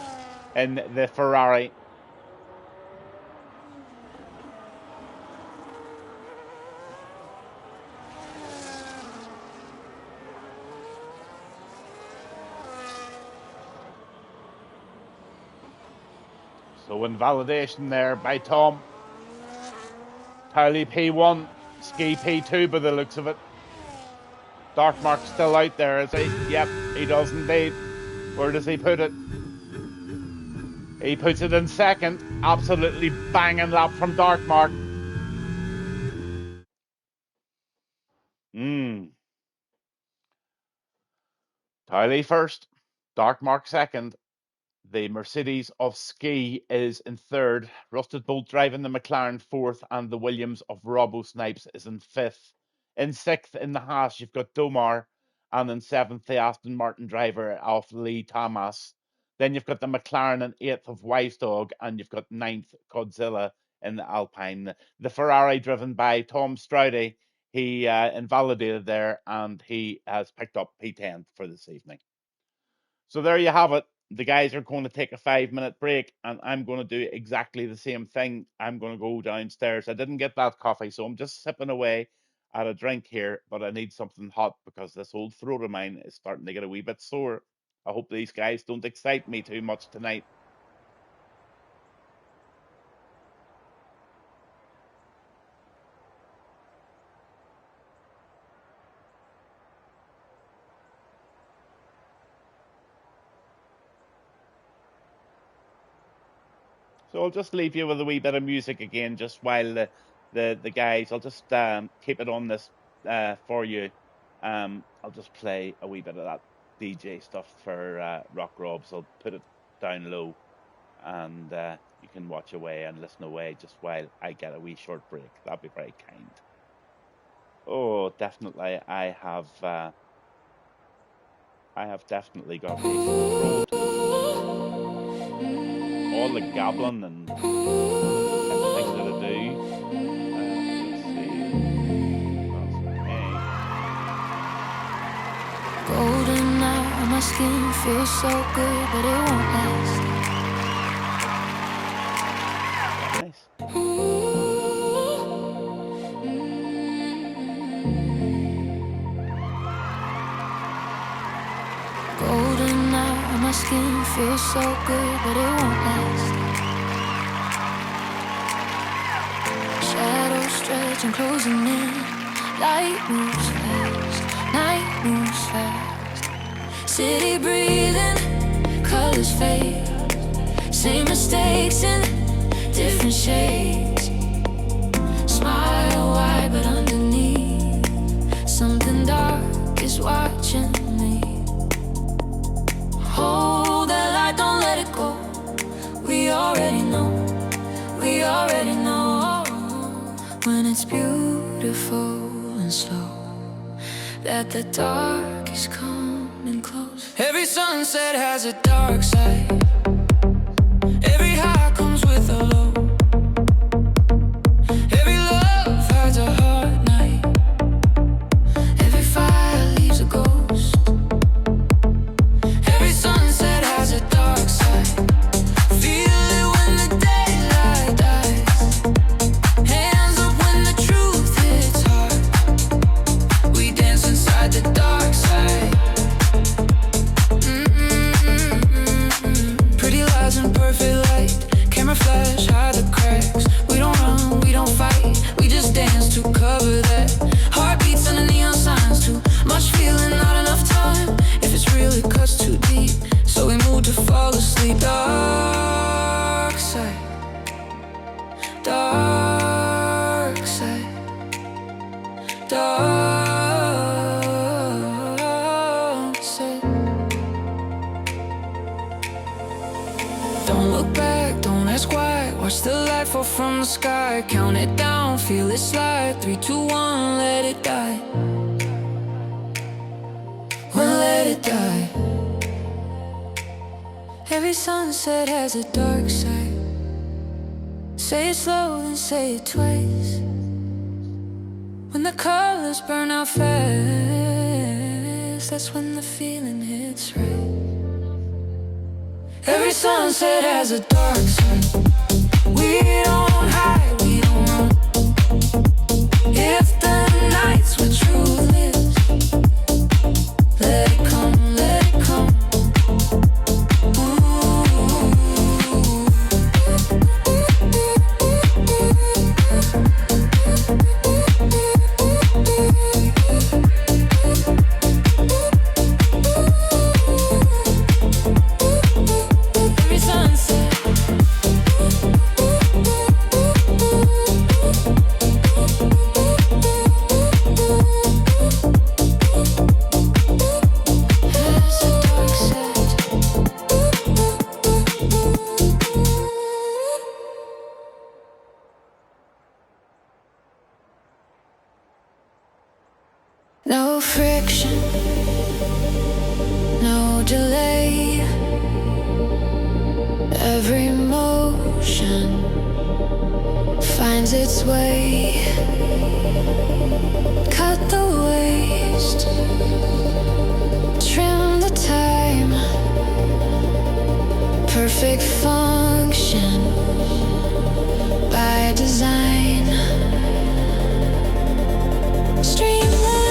in the Ferrari. So invalidation there by Tom. Towley P1, Ski P2 by the looks of it. Darkmark's still out there, is he? Yep, he does indeed. Where does he put it? He puts it in second. Absolutely banging lap from Darkmark. Towley first, Darkmark second. The Mercedes of Ski is in third. Rusted Bolt driving the McLaren fourth, and the Williams of Robbo Snipes is in fifth. In sixth in the Haas, you've got Domar, and in seventh, the Aston Martin driver of Lee Thomas. Then you've got the McLaren in eighth of Wisedog, and you've got ninth Godzilla in the Alpine. The Ferrari driven by Tom Stroudy, he invalidated there, and he has picked up P10 for this evening. So there you have it. The guys are going to take a 5-minute break, and I'm going to do exactly the same thing. I'm going to go downstairs. I didn't get that coffee, so I'm just sipping away at a drink here, but I need something hot because this old throat of mine is starting to get a wee bit sore. I hope these guys don't excite me too much tonight. So I'll just leave you with a wee bit of music again, just while the guys. I'll just keep it on this for you. I'll just play a wee bit of that DJ stuff for Rock Robs. I'll put it down low, and you can watch away and listen away just while I get a wee short break. That'd be very kind. Oh, definitely, I have definitely got a throat. All the gobbling and everything that I do. Let's see. That's okay. Golden now, my skin feels so good, but it won't last. Nice. Golden now, my skin feels so good, but it won't last. Shadows stretch and closing in. Light moves fast, night moves fast. City breathing, colors fade. Same mistakes in different shades. Smile wide, but underneath something dark is watching me. Hold that light, don't let it go. We already know, we already know. When it's beautiful and slow, that the dark is coming close. Every sunset has a dark side. Every high comes with a low. Every love has a hard night. Every fire leaves a ghost. Every sunset has a dark side. Feel it when the daylight dies. Hands up when the truth hits hard. We dance inside the dark side. Watch the light fall from the sky, count it down, feel it slide. 3, 2, 1, let it die. Well, let it die. Every sunset has a dark side. Say it slow, then say it twice. When the colors burn out fast, that's when the feeling hits right. Every sunset has a dark side. We don't hide, we don't run. If the nights were trueless, let it come, let it come. Every sunset. Has a dark side. No friction, no delay. Every motion finds its way. Cut the waste, trim the time. Perfect function by design. Streamline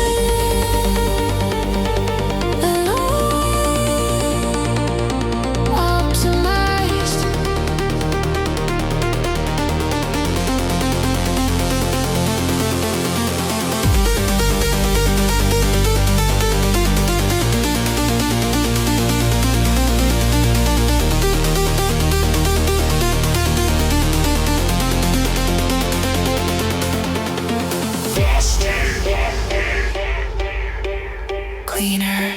and optimized. Cleaner.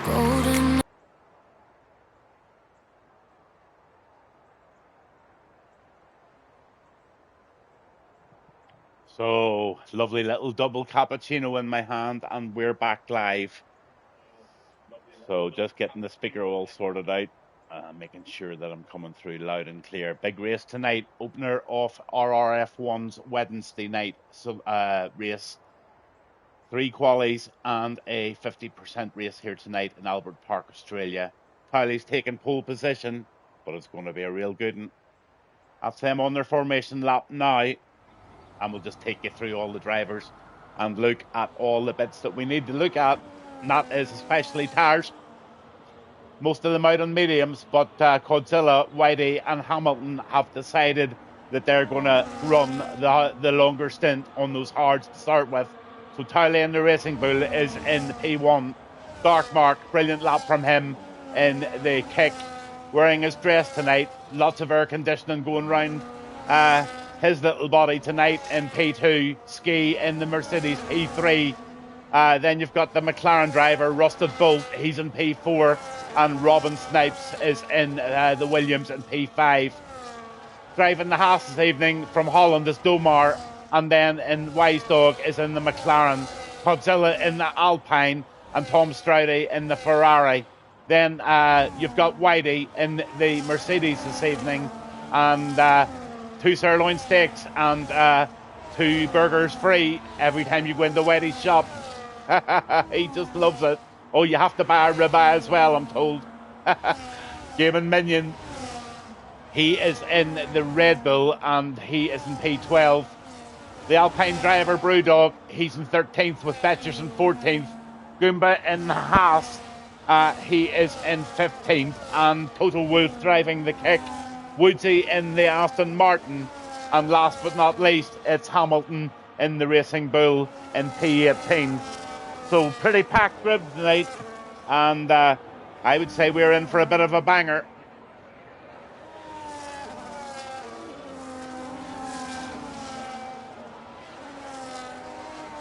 Golden. So, lovely little double cappuccino in my hand, and we're back live. So, just getting the speaker all sorted out, making sure that I'm coming through loud and clear. Big race tonight, opener of RRF1's Wednesday night race. 3 qualies and a 50% race here tonight in Albert Park, Australia. Kylie's taking pole position, but it's going to be a real good one. That's them on their formation lap now, and we'll just take you through all the drivers and look at all the bits that we need to look at. And that is especially tires. Most of them out on mediums, but Godzilla, Whitey, and Hamilton have decided that they're going to run the longer stint on those hards to start with. So Towley in the Racing Bull is in P1. Dark Mark, brilliant lap from him in the kick, wearing his dress tonight. Lots of air conditioning going round his little body tonight in P2. Ski in the Mercedes P3. Then you've got the McLaren driver, Rusted Bolt. He's in P4. And Robin Snipes is in the Williams in P5. Driving the Haas this evening from Holland is Domar. And then in Wise Dog is in the McLaren. Godzilla in the Alpine. And Tom Stroudy in the Ferrari. Then you've got Whitey in the Mercedes this evening. And 2 sirloin steaks and 2 burgers free every time you go into Whitey's shop. He just loves it. Oh, you have to buy a ribeye as well, I'm told. Gaiman Minion, he is in the Red Bull and he is in P12. The Alpine driver, Brewdog, he's in 13th with Betchers in 14th. Goomba in the Haas, he is in 15th. And Total Wolf driving the kick. Woodsy in the Aston Martin. And last but not least, it's Hamilton in the Racing Bull in P18. So pretty packed grid tonight, and I would say we're in for a bit of a banger.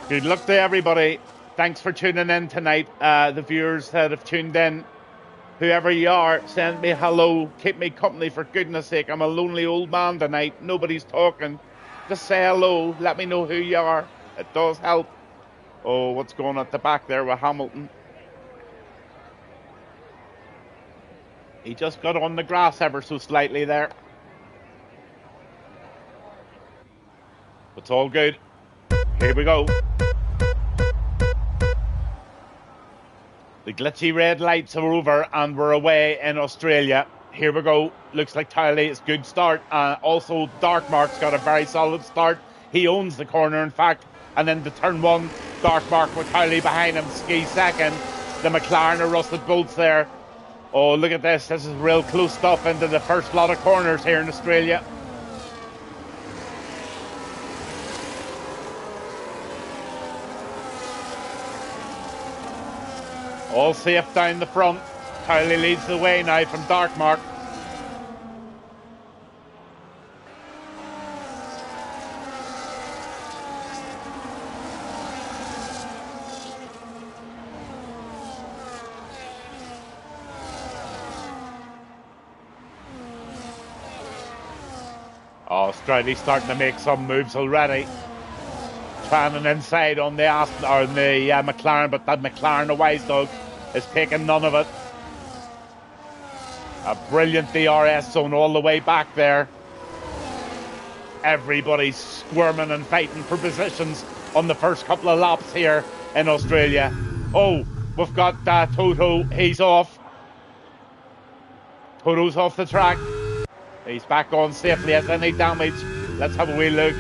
Good luck to everybody. Thanks for tuning in tonight, the viewers that have tuned in. Whoever you are, send me hello. Keep me company, for goodness sake. I'm a lonely old man tonight. Nobody's talking. Just say hello. Let me know who you are. It does help. Oh, what's going on at the back there with Hamilton? He just got on the grass ever so slightly there. It's all good. Here we go. The glitchy red lights are over and we're away in Australia. Here we go. Looks like Tyler's good start. Also, Darkmark's got a very solid start. He owns the corner, in fact. And then the turn one, Darkmark with Tyler behind him. Ski second. The McLaren are rusted bolts there. Oh, look at this. This is real close stuff into the first lot of corners here in Australia. All safe down the front. Tyler leads the way now from Darkmark. Oh, Stridey's starting to make some moves already. Trying an inside on the Aston or the McLaren, but that McLaren, the Wise Dog, is taking none of it. A brilliant DRS zone all the way back there. Everybody's squirming and fighting for positions on the first couple of laps here in Australia. Oh, we've got Toto. He's off. Toto's off the track. He's back on safely. Has any damage? Let's have a wee look.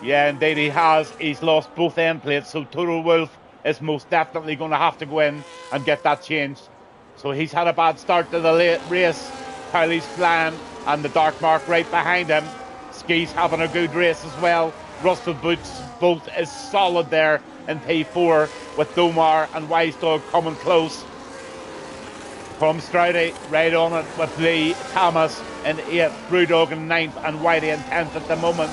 Yeah, indeed he has. He's lost both end plates, so Toto Wolff is most definitely going to have to go in and get that changed. So he's had a bad start to the late race. Kylie's flying, and the Darkmark right behind him. Ski's having a good race as well. Rusted Boots both is solid there in P4 with Domar and Wise Dog coming close. Tom Stridey right on it with Lee Thomas in 8th, Brewdog in 9th, and Whitey in 10th at the moment.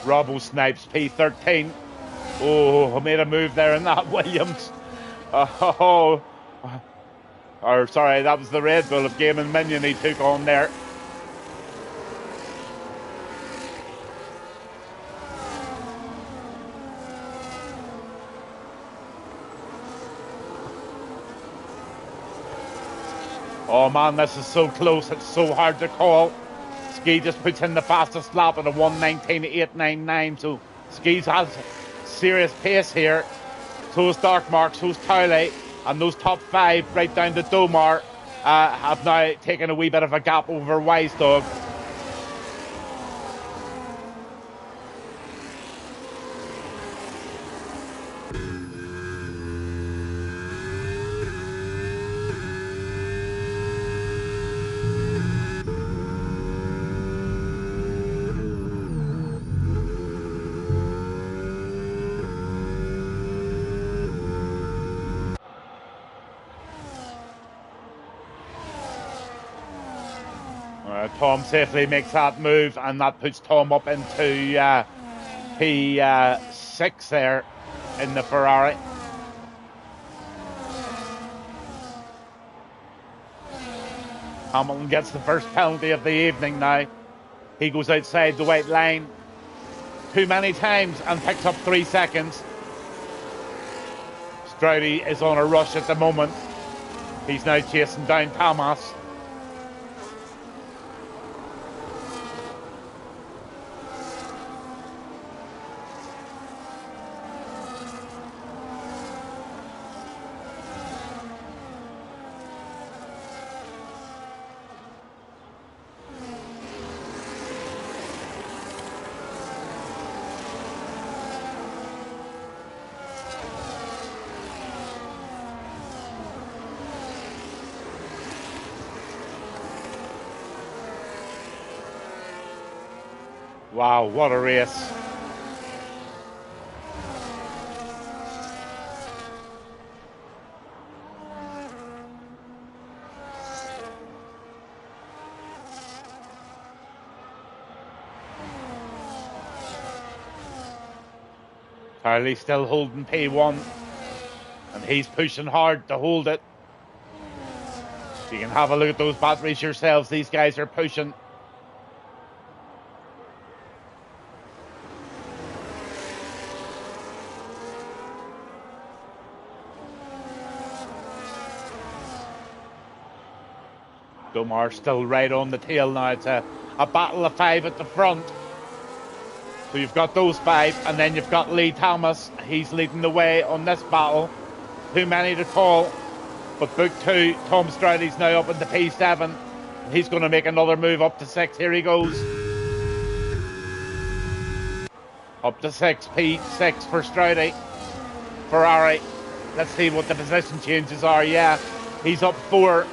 Robbo snipes P13. Oh, I made a move there in that Williams. Oh, or sorry, that was the Red Bull of Game and Minion he took on there. Oh man, this is so close, it's so hard to call. Ski just puts in the fastest lap at a 1:19.899, so Ski's has serious pace here. So is Darkmark, so is Cowley, and those top 5 right down to Domar have now taken a wee bit of a gap over Wise Dog. Tom safely makes that move, and that puts Tom up into P6 there in the Ferrari. Hamilton gets the first penalty of the evening now. He goes outside the white line too many times and picks up 3 seconds. Stroudy is on a rush at the moment. He's now chasing down Thomas. Wow, what a race. Charlie still holding P1, and he's pushing hard to hold it. You can have a look at those batteries yourselves. These guys are pushing. Domar still right on the tail now. It's a battle of 5 at the front. So you've got those 5, and then you've got Lee Thomas. He's leading the way on this battle. Too many to call. But book 2, Tom Stroudy's now up in the P7. He's going to make another move up to 6. Here he goes. Up to 6, P6 for Stroudy. Ferrari. Let's see what the position changes are. Yeah, he's up 4.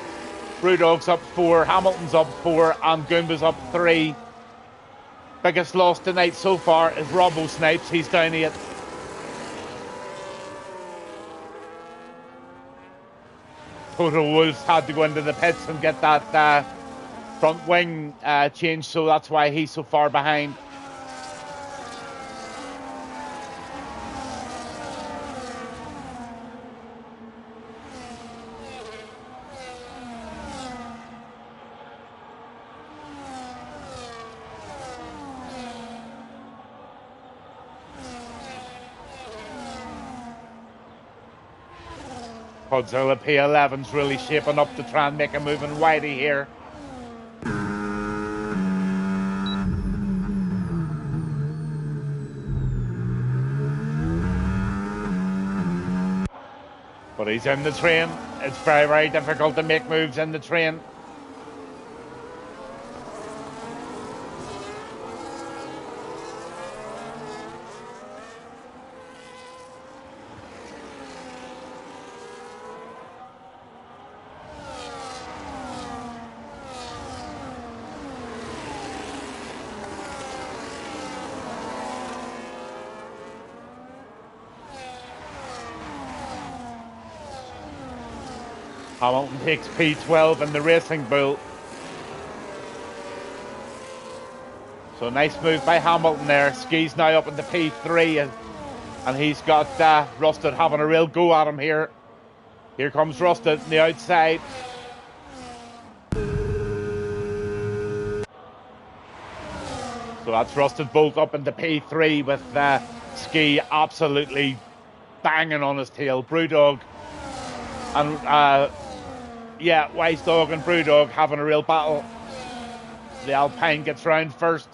Brewdog's up 4. Hamilton's up 4. And Goomba's up 3. Biggest loss tonight so far is Robbo Snipes. He's down 8. Toto Wolves had to go into the pits and get that front wing changed, so that's why he's so far behind. Godzilla P11's really shaping up to try and make a move in Whitey here. But he's in the train. It's very, very difficult to make moves in the train. Hamilton takes P12 in the Racing Bull. So nice move by Hamilton there. Ski's now up in the P3 and he's got Rusted having a real go at him here. Here comes Rusted on the outside. So that's Rusted Bolt up into P3 with Ski absolutely banging on his tail. Brewdog and Wise Dog and Brewdog having a real battle. The Alpine gets round first.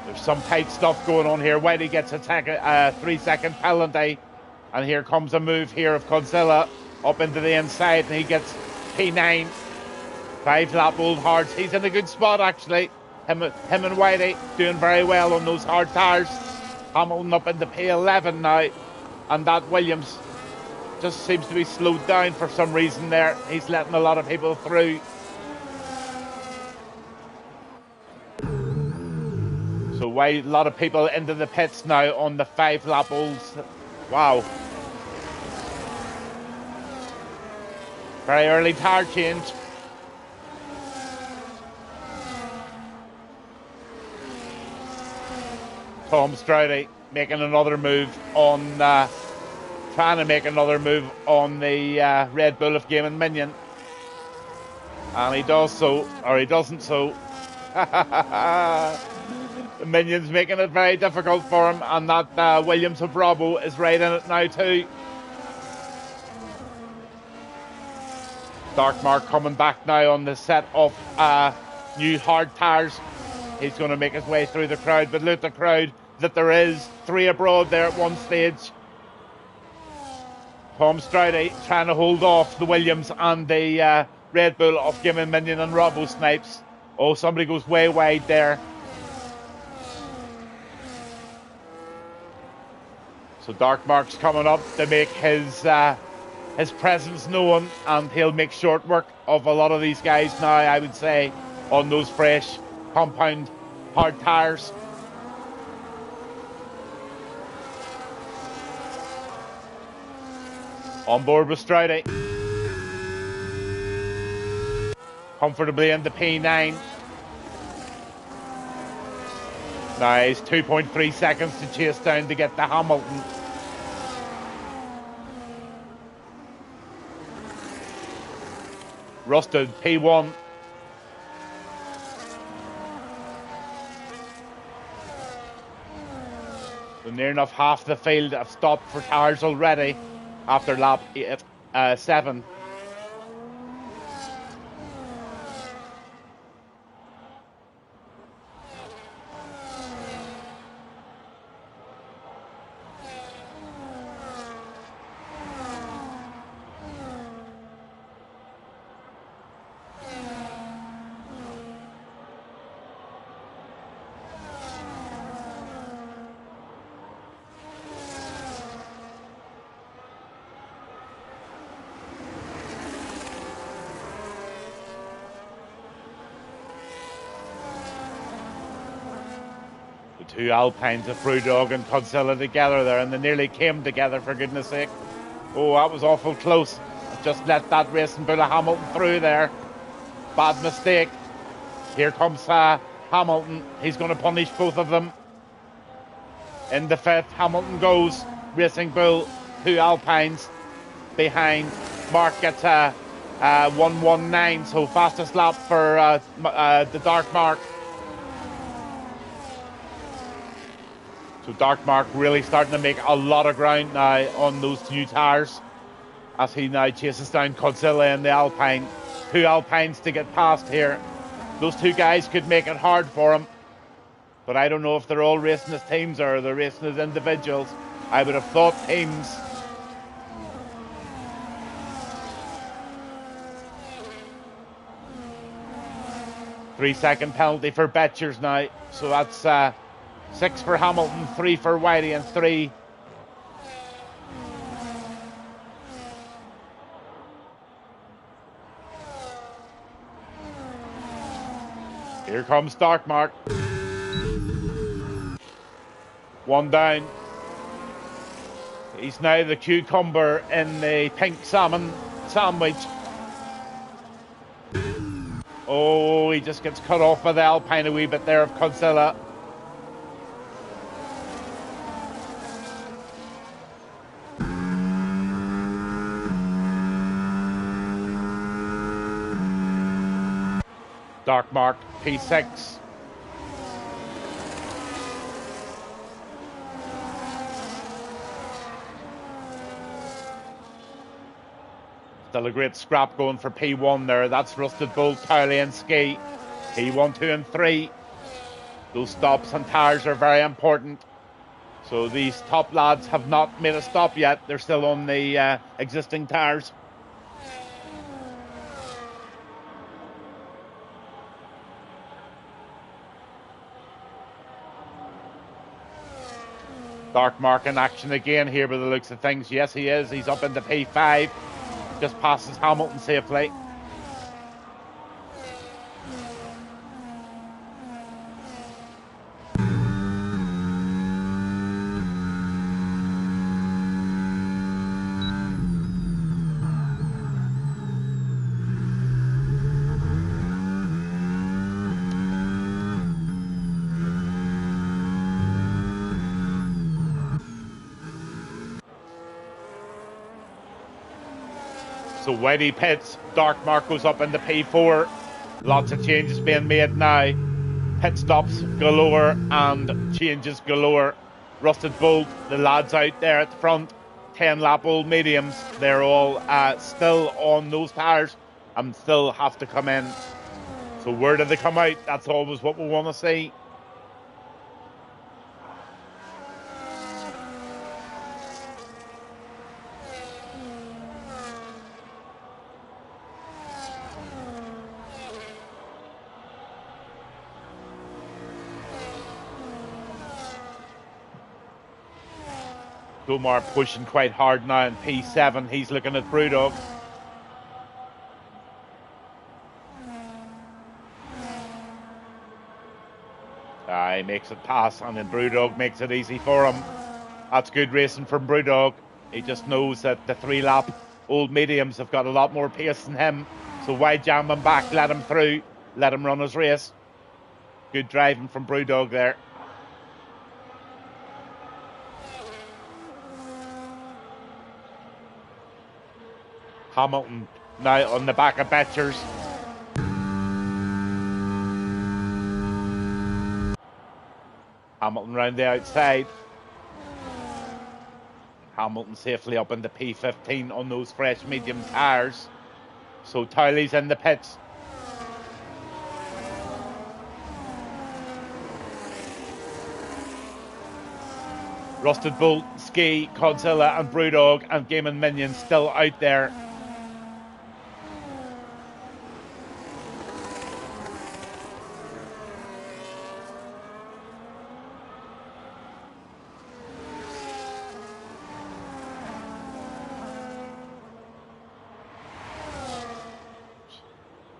There's some tight stuff going on here. Whitey gets a 3-second penalty. And here comes a move here of Godzilla up into the inside, and he gets P9. 5-lap Old Hearts. He's in a good spot, actually. Him and Whitey doing very well on those hard tires. Hamilton up into P11 now. And that Williams just seems to be slowed down for some reason there. He's letting a lot of people through. So a lot of people into the pits now on the 5-lap olds. Wow. Very early tire change. Tom Stroudy making another move on trying to make another move on the Red Bull of Game and Minion. And he does so, or he doesn't so. The Minion's making it very difficult for him, and that Williams of Bravo is right in it now too. Dark Mark coming back now on the set of new hard tyres. He's going to make his way through the crowd, but look at the crowd that there is. 3 abroad there at one stage. Tom Stroudy trying to hold off the Williams and the Red Bull of Game and Minion and Robbo Snipes. Oh, somebody goes way wide there. So Dark Mark's coming up to make his presence known, and he'll make short work of a lot of these guys now, I would say, on those fresh compound hard tyres. On board with Stroudy. Comfortably into P9. Now he's 2.3 seconds to chase down to get to Hamilton. Rusted, P1. So near enough half the field have stopped for tyres already after lap 7. Two Alpines, a Brewdog and Godzilla together there, and they nearly came together, for goodness sake. Oh, that was awful close. Just let that racing bull of Hamilton through there. Bad mistake. Here comes Hamilton. He's going to punish both of them. In the fifth, Hamilton goes. Racing Bull, two Alpines behind. Mark gets a 1:19, so fastest lap for the Dark Mark. So Dark Mark really starting to make a lot of ground now on those new tyres as he now chases down Godzilla and the Alpine. Two Alpines to get past here. Those two guys could make it hard for him, but I don't know if they're all racing as teams or they're racing as individuals. I would have thought teams. Three-second penalty for Betchers now, so that's 6 for Hamilton, 3 for Whitey, and 3. Here comes Dark Mark. One down. He's now the cucumber in the pink salmon sandwich. Oh, he just gets cut off by the Alpine a wee bit there of Godzilla. Dark Mark, P6. Still a great scrap going for P1 there. That's Rusted Bull, Cowley and Ski. P1, 2 and 3. Those stops and tyres are very important. So these top lads have not made a stop yet. They're still on the existing tyres. Dark Mark in action again here by the looks of things. Yes, he is. He's up into P5. Just passes Hamilton safely. So Whitey pits, Dark Mark goes up into P4. Lots of changes being made now. Pit stops galore and changes galore. Rusted Bull, the lads out there at the front, 10 lap old mediums, they're all still on those tyres and still have to come in. So where do they come out? That's always what we want to see. Gomar pushing quite hard now in P7. He's looking at Brewdog. Now he makes it pass, and then Brewdog makes it easy for him. That's good racing from Brewdog. He just knows that the 3-lap old mediums have got a lot more pace than him. So why jam him back? Let him through. Let him run his race. Good driving from Brewdog there. Hamilton now on the back of Betchers. Hamilton round the outside. Hamilton safely up into P15 on those fresh medium tyres. So Towley's in the pits. Rusted Bolt, Ski, Godzilla and Brewdog and Game and Minion still out there.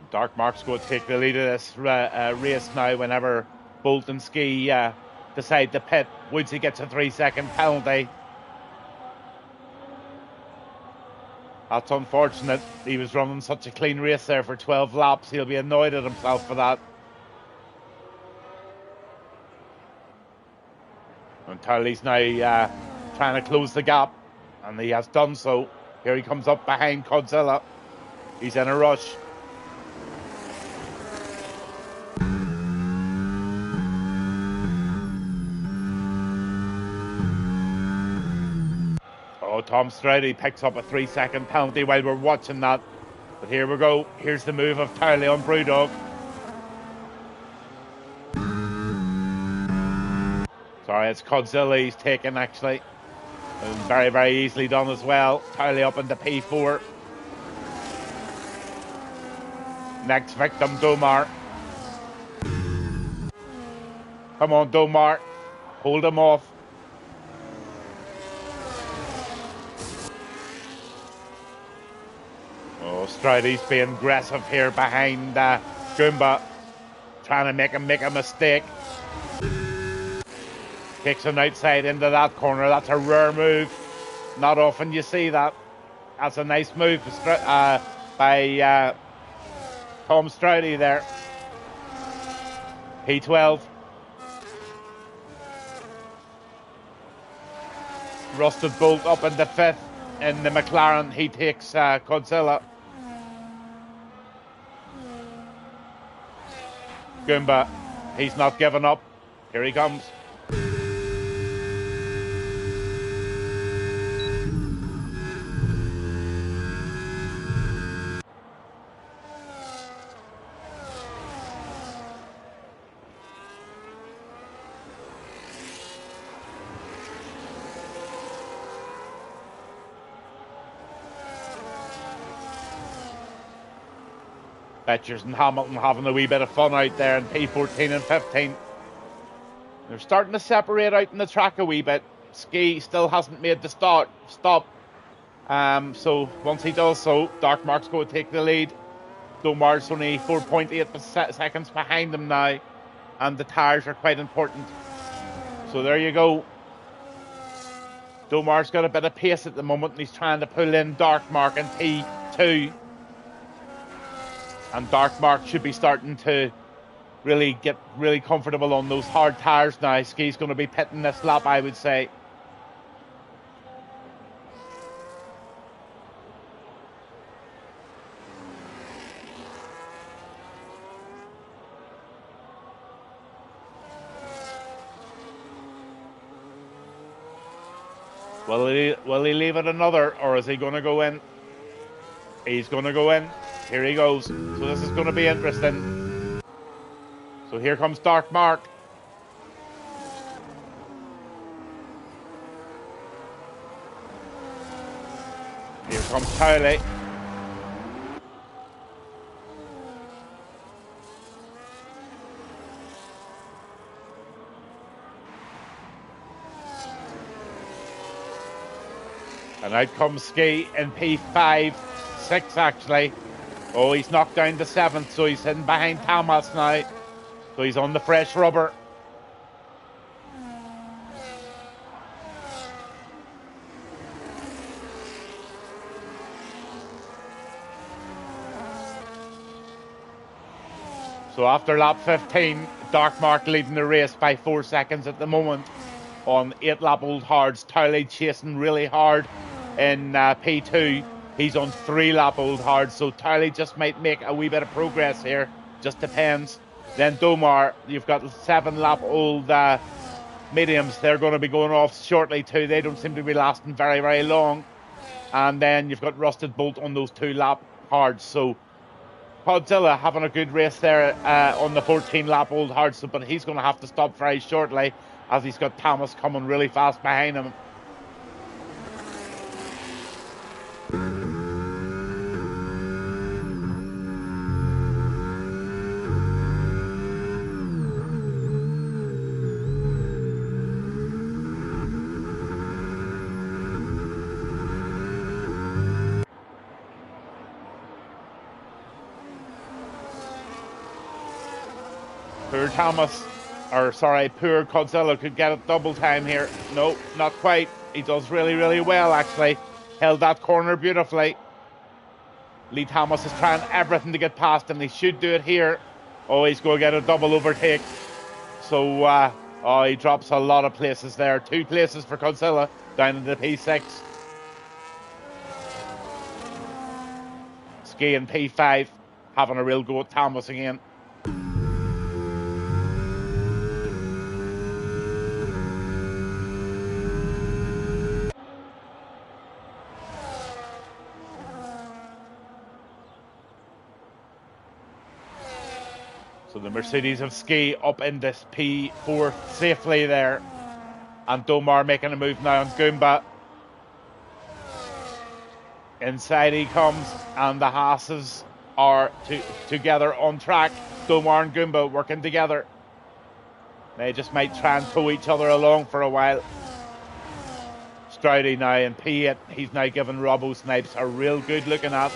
Dark Mark's going to take the lead of this race now whenever Bolt and Ski decide to pit. Woodsy gets a 3-second penalty. That's unfortunate. He was running such a clean race there for 12 laps. He'll be annoyed at himself for that. And Towley's now trying to close the gap, and he has done so. Here he comes up behind Godzilla. He's in a rush. Oh, Tom Stroudy picks up a 3-second penalty while we're watching that. But here we go. Here's the move of Towley on Brewdog. Sorry, it's Godzilla he's taken actually. And very, very easily done as well. Towley up into P4. Next victim, Domar. Come on, Domar. Hold him off. Oh, Stroudy's being aggressive here behind Goomba. Trying to make him make a mistake. Takes him outside into that corner. That's a rare move. Not often you see that. That's a nice move by Tom Stroudy there. P12. Rusted Bolt up into 5th. In the McLaren, he takes Godzilla. Goomba, he's not giving up. Here he comes. Betchers and Hamilton having a wee bit of fun out there in P14 and 15. They're starting to separate out in the track a wee bit. Ski still hasn't made the stop. So once he does so, Dark Mark's going to take the lead. Domar's only 4.8 seconds behind him now. And the tyres are quite important. So there you go. Domar's got a bit of pace at the moment and he's trying to pull in Dark Mark in P2. And Dark Mark should be starting to really get really comfortable on those hard tyres now. Ski's going to be pitting this lap, I would say. Will he leave it another, or is he going to go in? He's going to go in. Here he goes. So this is going to be interesting. So here comes Dark Mark. Here comes Towley. And out comes Ski in P5, 6 actually. Oh, he's knocked down to 7th, so he's sitting behind Thomas now. So he's on the fresh rubber. So after lap 15, Darkmark leading the race by 4 seconds at the moment on 8 lap Old Hards. Towley chasing really hard in P2. He's on 3 lap Old Hards, so Towley just might make a wee bit of progress here. Just depends. Then Domar, you've got 7 lap Old mediums. They're going to be going off shortly too. They don't seem to be lasting very, very long. And then you've got Rusted Bolt on those 2 lap Hards. So Podzilla having a good race there on the 14 lap Old Hards, but he's going to have to stop very shortly as he's got Thomas coming really fast behind him. Poor Godzilla could get a double time here. No, not quite. He does really, really well, actually. Held that corner beautifully. Lee Thomas is trying everything to get past him. He should do it here. Oh, he's going to get a double overtake. So, he drops a lot of places there. 2 places for Godzilla down in the P6. Ski in P5 having a real go at Thomas again. So the Mercedes of Ski up in this P4 safely there. And Domar making a move now on Goomba. Inside he comes, and the Haas's are together on track. Domar and Goomba working together. They just might try and pull each other along for a while. Stroudy now in P8. He's now giving Robbo Snipes a real good looking at.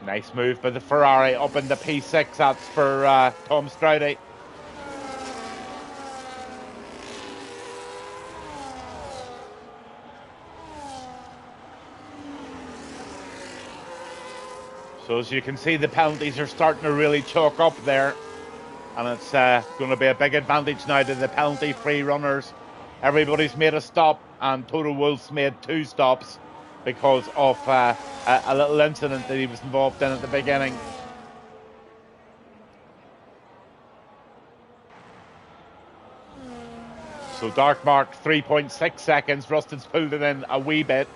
Nice move by the Ferrari up in the P6. That's for Tom Stroudy. So as you can see, the penalties are starting to really chalk up there. And it's going to be a big advantage now to the penalty-free runners. Everybody's made a stop, and Toto Wolff's made 2 stops because of a little incident that he was involved in at the beginning. So Darkmark 3.6 seconds. Rusted's pulled it in a wee bit.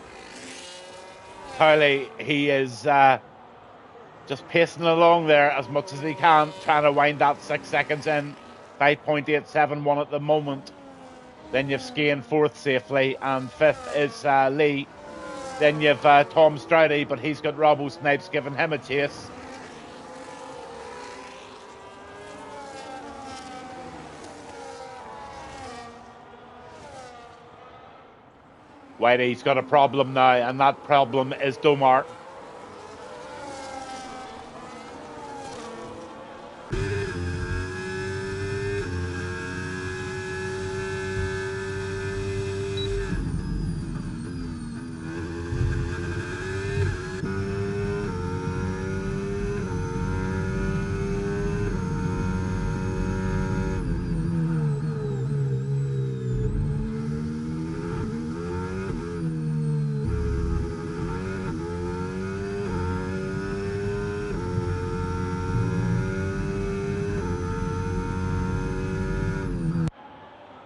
Towley, he is just pacing along there as much as he can, trying to wind that 6 seconds in. 5.871 at the moment. Then you've Ski in 4th safely, and 5th is Lee. Then you've Tom Stroudy, but he's got Robbo Snipes giving him a chase. Whitey's got a problem now, and that problem is Domar.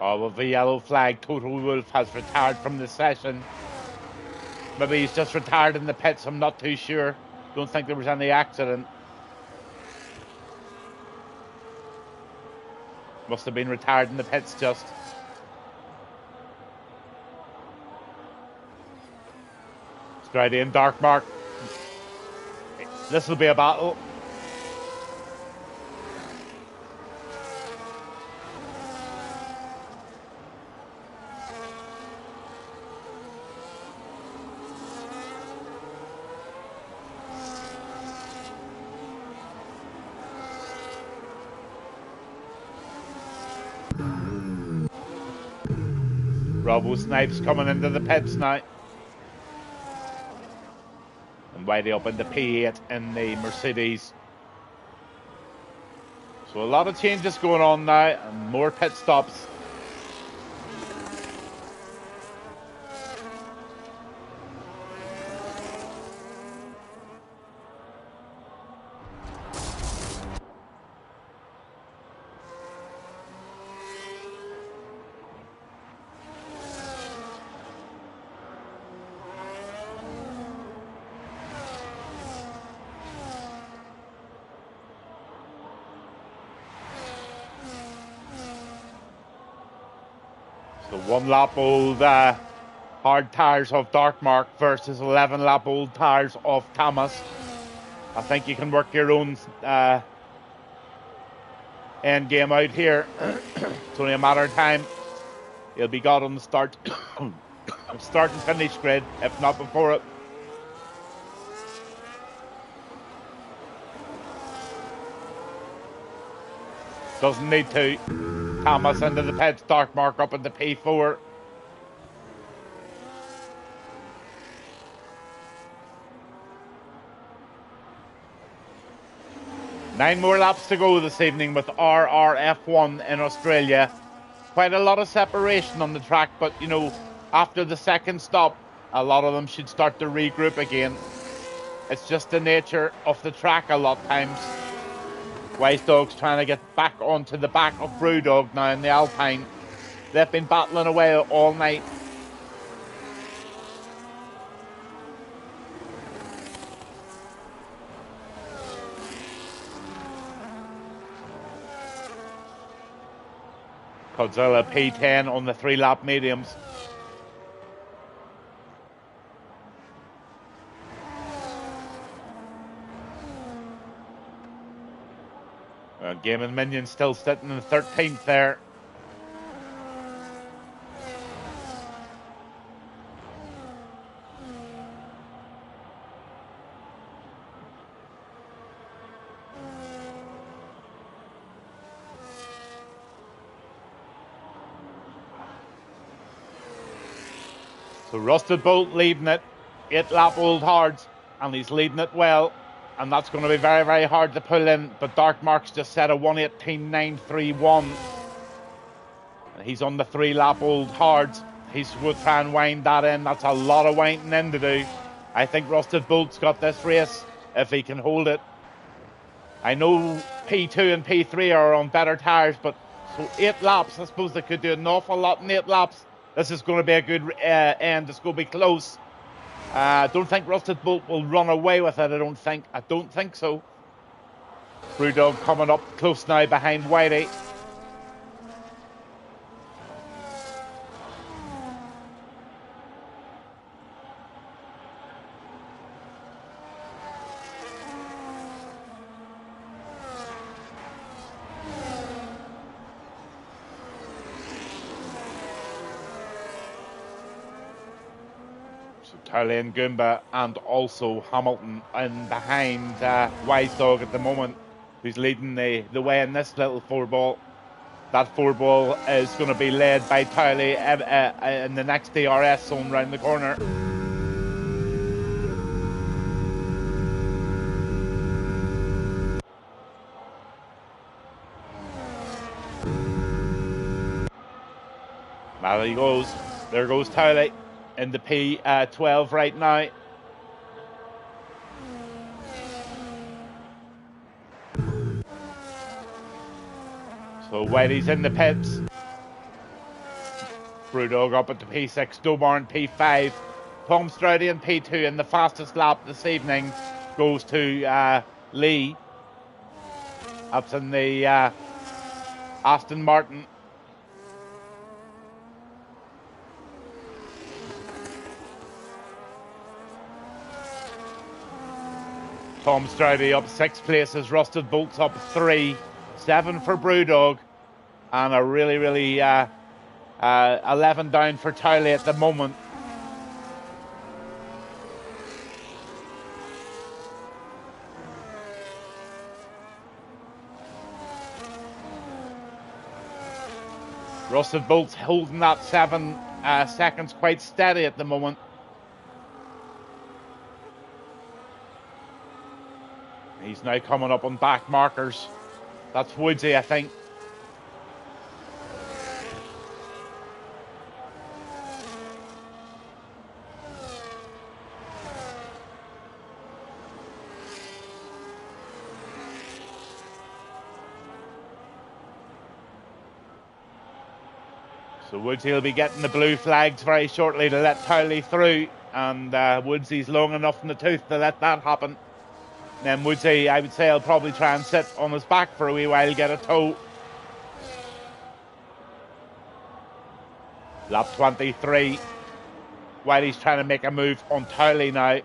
Oh, with the yellow flag, Toto Wolff has retired from the session. Maybe he's just retired in the pits, I'm not too sure. Don't think there was any accident. Must have been retired in the pits just. Stroudy and Darkmark. This will be a battle. Robbo Snipes coming into the pits now. And Whitey up in the P8 in the Mercedes. So a lot of changes going on now and more pit stops. So 1 lap old hard tyres of Darkmark versus 11 lap old tyres of Thomas. I think you can work your own end game out here. It's only a matter of time. He'll be got on the start and finish grid, if not before it. Doesn't need to. Thomas into the pits, Darkmark up in the P4. Nine more laps to go this evening with RRF1 in Australia. Quite a lot of separation on the track, but you know, after the second stop, a lot of them should start to regroup again. It's just the nature of the track a lot of times. Wise Dog's trying to get back onto the back of Brewdog now in the Alpine. They've been battling away all night. Godzilla P10 on the 3-lap mediums. Game and Minion still sitting in 13th there. So Rusted Bolt leading it, 8-lap old hards, and he's leading it well. And that's going to be very, very hard to pull in. But Darkmark's just set a 1:18.931. He's on the 3-lap old hards. He's going to try and wind that in. That's a lot of winding in to do. I think Rusted Bolt's got this race if he can hold it. I know P2 and P3 are on better tyres, but so 8 laps, I suppose they could do an awful lot in 8 laps. This is going to be a good end. It's going to be close. I don't think Rusted Bolt will run away with it, I don't think so. Brewdog coming up close now behind Whitey. Turley and Goomba and also Hamilton in behind Wise Dog at the moment, who's leading the way in this little 4-ball. That 4-ball is going to be led by Turley in the next DRS zone round the corner. There he goes. There goes Turley in the P12 right now. So Whitey's in the pits. Brewdog up at the P6, Dobarn P5. Tom Stroudy in P2, and the fastest lap this evening goes to Lee. That's in the Aston Martin. Tom Stroudy up 6 places, Rusted Bolt's up 3, 7 for Brewdog, and a really 11 down for Towley at the moment. Rusted Bolt's holding that 7 seconds quite steady at the moment. He's now coming up on back markers. That's Woodsy, I think. So Woodsy will be getting the blue flags very shortly to let Towley through, and Woodsy's long enough in the tooth to let that happen. And then Woodsy, I would say, he'll probably try and sit on his back for a wee while, get a tow. Lap 23, while he's trying to make a move on Towley now.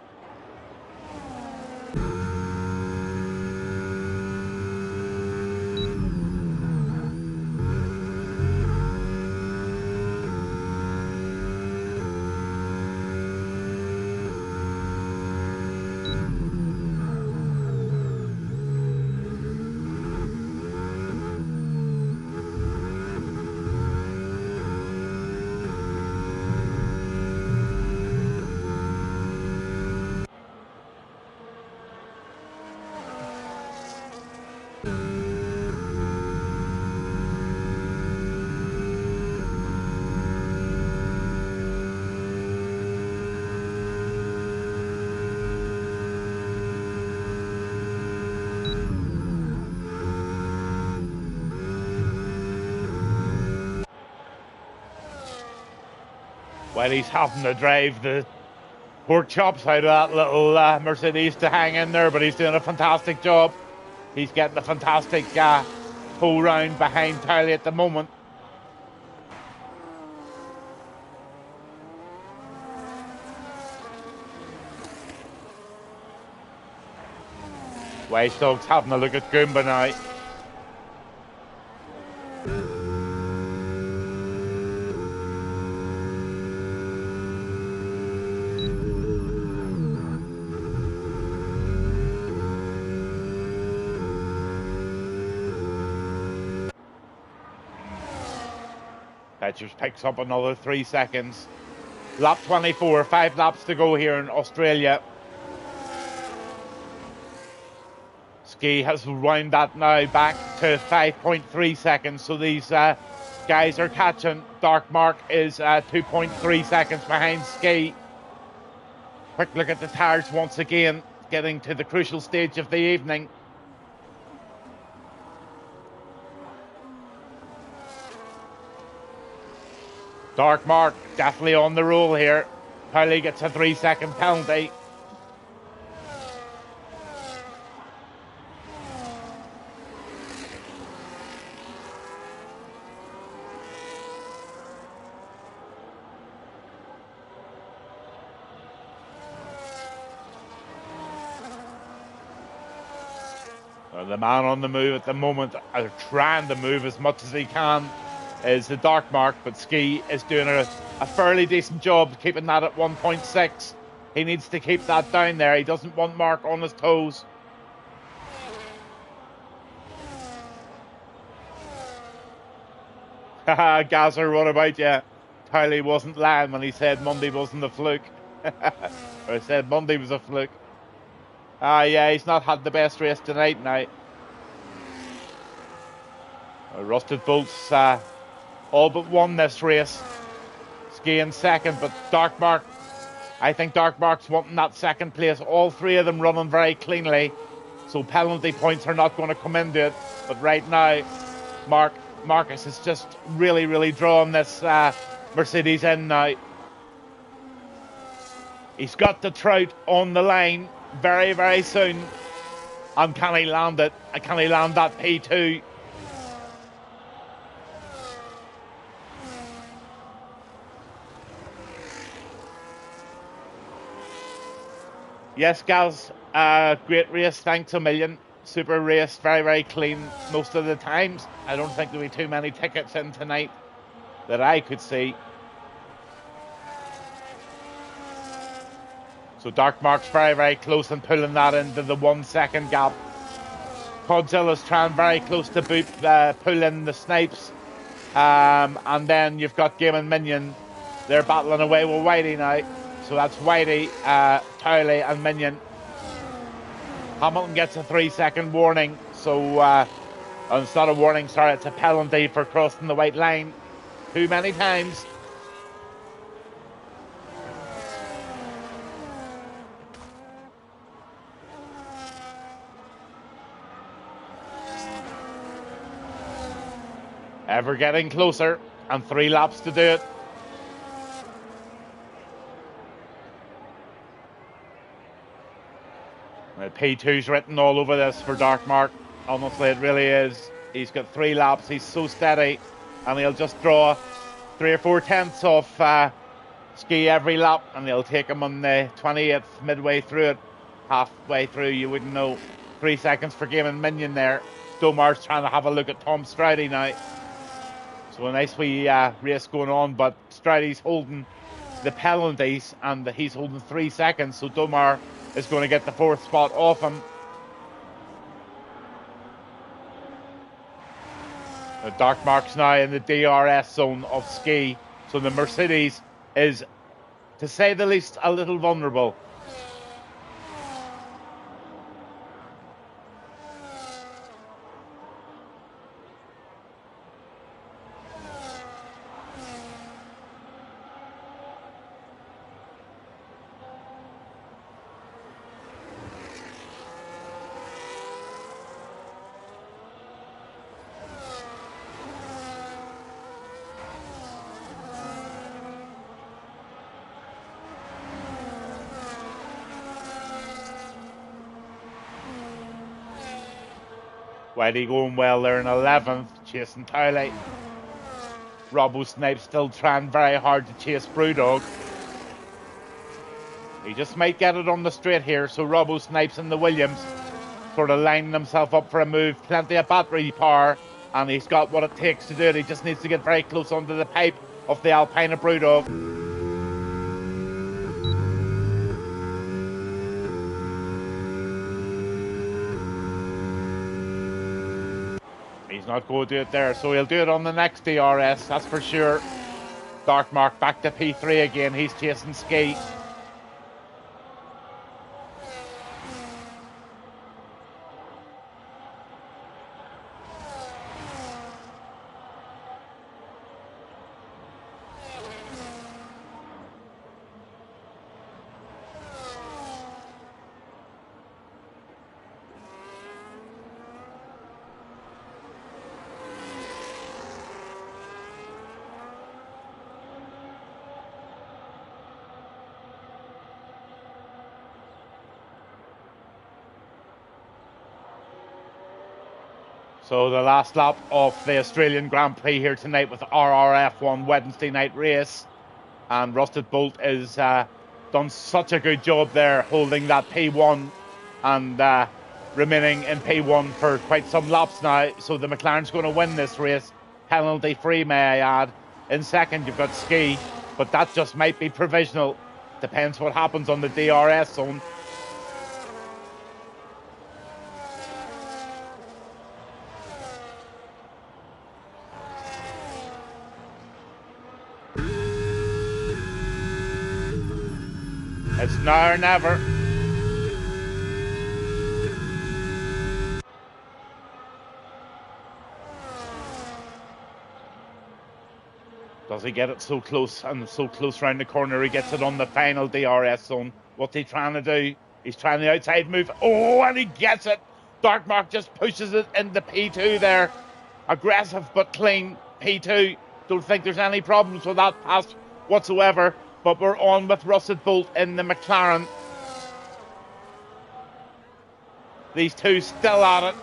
While he's having to drive the pork chops out of that little Mercedes to hang in there, but he's doing a fantastic job. He's getting a fantastic pull round behind Towley at the moment. White Dog's having a look at Goomba now. Petchers picks up another 3 seconds. Lap 24, 5 laps to go here in Australia. Ski has wound that now back to 5.3 seconds, so these guys are catching. Dark Mark is 2.3 seconds behind Ski. Quick look at the tyres once again, getting to the crucial stage of the evening. Dark Mark definitely on the roll here. Towley gets a 3-second penalty. The man on the move at the moment, trying to move as much as he can, is the Dark Mark, but Ski is doing a fairly decent job keeping that at 1.6. He needs to keep that down there. He doesn't want Mark on his toes. Haha, Gazzer, what about you? Towley wasn't lying when he said Monday wasn't a fluke. Or he said Monday was a fluke. Yeah, he's not had the best race tonight now. Rusted Bolts all but won this race. Ski in second, but Dark Mark, I think Dark Mark's wanting that second place. All three of them running very cleanly, so penalty points are not going to come into it. But right now, Marcus is just really drawing this Mercedes in now. He's got the Trout on the line very soon. And can he land it? Can he land that P2? Yes, Gaz, great race, thanks a million. Super race, very clean most of the times. I don't think there'll be too many tickets in tonight that I could see. So Dark Mark's very close and pulling that into the 1 second gap. Godzilla's trying very close to pull in the Snipes. And then you've got Game and Minion They're battling away with Whitey now. So that's Whitey, Towley and Minion. Hamilton gets a 3-second warning. So it's not a warning, sorry, it's a penalty for crossing the white line too many times. Ever getting closer, and 3 laps to do it. P2's written all over this for Darkmark. Honestly, it really is. He's got 3 laps. He's so steady, and he'll just draw 3 or 4 tenths off Ski every lap, and they'll take him on the 28th, midway through it. Halfway through, you wouldn't know. 3 seconds for Game and Minion there. Domar's trying to have a look at Tom Stroudy now. So a nice wee race going on, but Stroudy's holding the penalties, and he's holding 3 seconds, so Domar is going to get the 4th spot off him. The Darkmark's now in the DRS zone of Ski, so the Mercedes is, to say the least, a little vulnerable. Whitey going well there in 11th, chasing Towley. Robbo Snipe still trying very hard to chase Brewdog. He just might get it on the straight here, so Robbo Snipes and the Williams sort of lining himself up for a move. Plenty of battery power, and he's got what it takes to do it. He just needs to get very close onto the pipe of the Alpina Brewdog. He's not going to do it there, so he'll do it on the next DRS, that's for sure. Darkmark back to P3 again, he's chasing Ski. So the last lap of the Australian Grand Prix here tonight with the RRF1 Wednesday night race. And Rusted Bolt has done such a good job there holding that P1 and remaining in P1 for quite some laps now. So the McLaren's going to win this race, penalty free may I add. In second you've got Ski, but that just might be provisional. Depends what happens on the DRS zone. It's now or never. Does he get it so close and so close round the corner? He gets it on the final DRS zone. What's he trying to do? He's trying the outside move. Oh, and he gets it. Darkmark just pushes it into P2 there. Aggressive but clean P2. Don't think there's any problems with that pass whatsoever. But we're on with Rusted Bolt in the McLaren. These two still at it.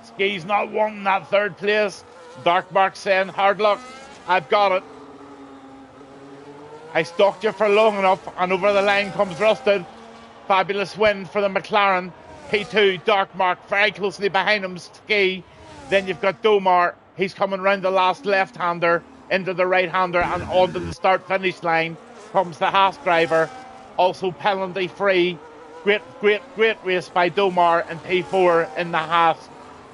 Ski's not wanting that 3rd place. Darkmark saying, hard luck, I've got it. I stalked you for long enough, and over the line comes Rusted. Fabulous win for the McLaren. P2, Darkmark, very closely behind him, Ski. Then you've got Domar. He's coming round the last left-hander into the right-hander and onto the start-finish line. Comes the Haas driver, also penalty free. Great race by Domar in P4 in the Haas.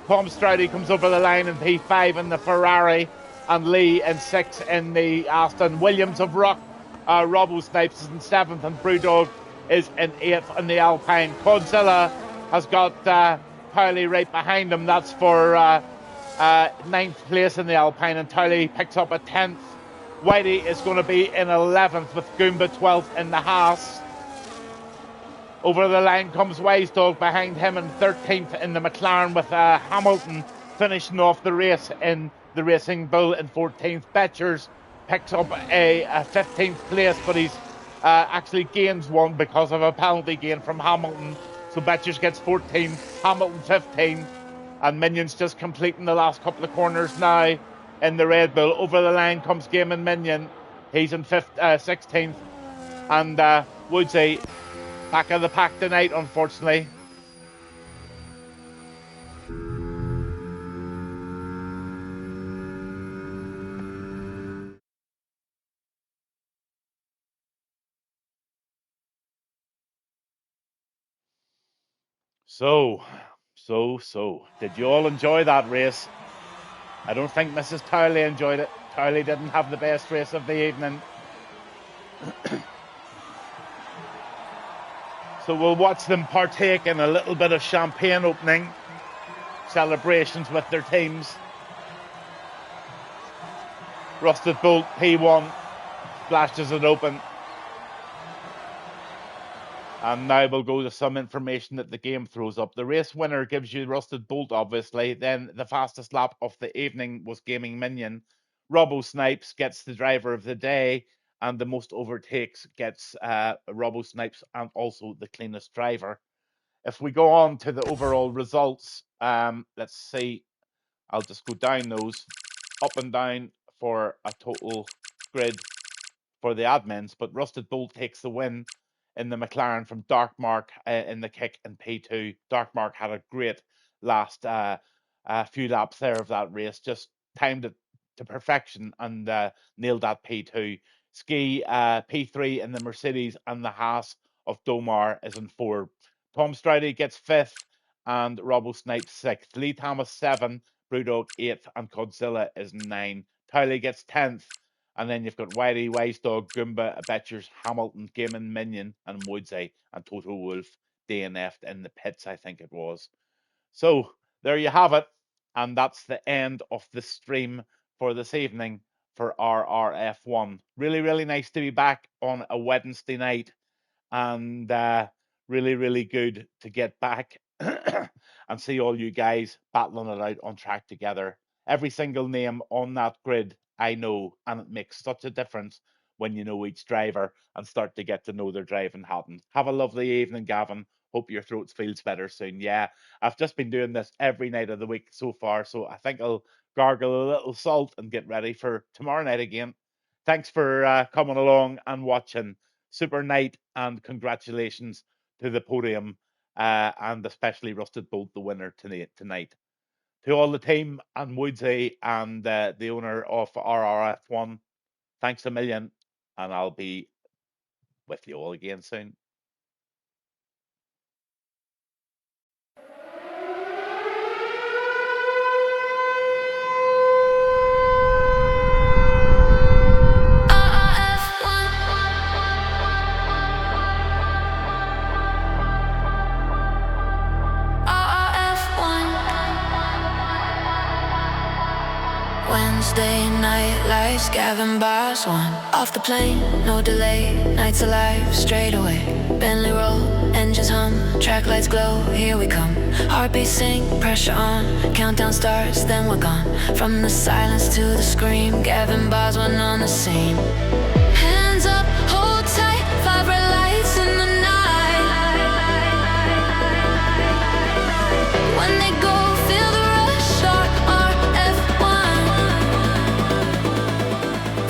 Tom Stroudy comes over the line in P5 in the Ferrari, and Lee in 6 in the Aston. Williams of Rock Robbo Snipes is in 7th, and Brewdog is in 8th in the Alpine. Godzilla has got Towley right behind him. That's for 9th place in the Alpine, and Towley picks up a 10th. Whitey is going to be in 11th with Goomba 12th in the Haas. Over the line comes Wise Dog behind him in 13th in the McLaren, with Hamilton finishing off the race in the Racing Bull in 14th. Betchers picks up a 15th place, but he's actually gains one because of a penalty gain from Hamilton. So Betchers gets 14, Hamilton 15, and Minion's just completing the last couple of corners now in the Red Bull. Over the line comes Gaiman Minion. He's in 16th, and Woodsy back of the pack tonight, unfortunately. So, did you all enjoy that race? I don't think Mrs. Towley enjoyed it. Towley didn't have the best race of the evening. So we'll watch them partake in a little bit of champagne opening celebrations with their teams. Rusted Bolt P1 splashes it open. And now we'll go to some information that the game throws up. The race winner gives you Rusted Bolt, obviously. Then the fastest lap of the evening was Gaming Minion. Robbo Snipes gets the driver of the day, and the most overtakes gets Robbo Snipes and also the cleanest driver. If we go on to the overall results, let's see. I'll just go down those, up and down for a total grid for the admins, but Rusted Bolt takes the win in the McLaren from Darkmark in the kick and P2. Darkmark had a great last few laps there of that race, just timed it to perfection and nailed that P2. Ski P3 in the Mercedes, and the Haas of Domar is in 4. Tom Stroudy gets 5th and Robbo Snipes 6th. Lee Thomas 7, Brewdog 8th, and Godzilla is 9. Towley gets 10th. And then you've got Whitey, Wise Dog, Goomba, Betchers, Hamilton, Gaiman, Minion, and Woodsy, and Toto Wolf DNF'd in the pits, I think it was. So there you have it. And that's the end of the stream for this evening for RRF1. Really, really nice to be back on a Wednesday night. And really, really good to get back and see all you guys battling it out on track together. Every single name on that grid I know, and it makes such a difference when you know each driver and start to get to know their driving habits. Have a lovely evening, Gavin. Hope your throat feels better soon. Yeah, I've just been doing this every night of the week so far, so I think I'll gargle a little salt and get ready for tomorrow night again. Thanks for coming along and watching. Super night, and congratulations to the podium, and especially Rusted Bolt, the winner tonight. To all the team and Woodsy and the owner of RRF1, thanks a million, and I'll be with you all again soon. Wednesday night lights, Gavin bars 1. Off the plane, no delay, nights alive, straight away. Bentley roll, engines hum, track lights glow, here we come. Heartbeat sync, pressure on, countdown starts, then we're gone. From the silence to the scream, Gavin bars 1 on the scene. Hands up, hold tight, 5 red lights in the night. When they go, feel the rush, RRF1.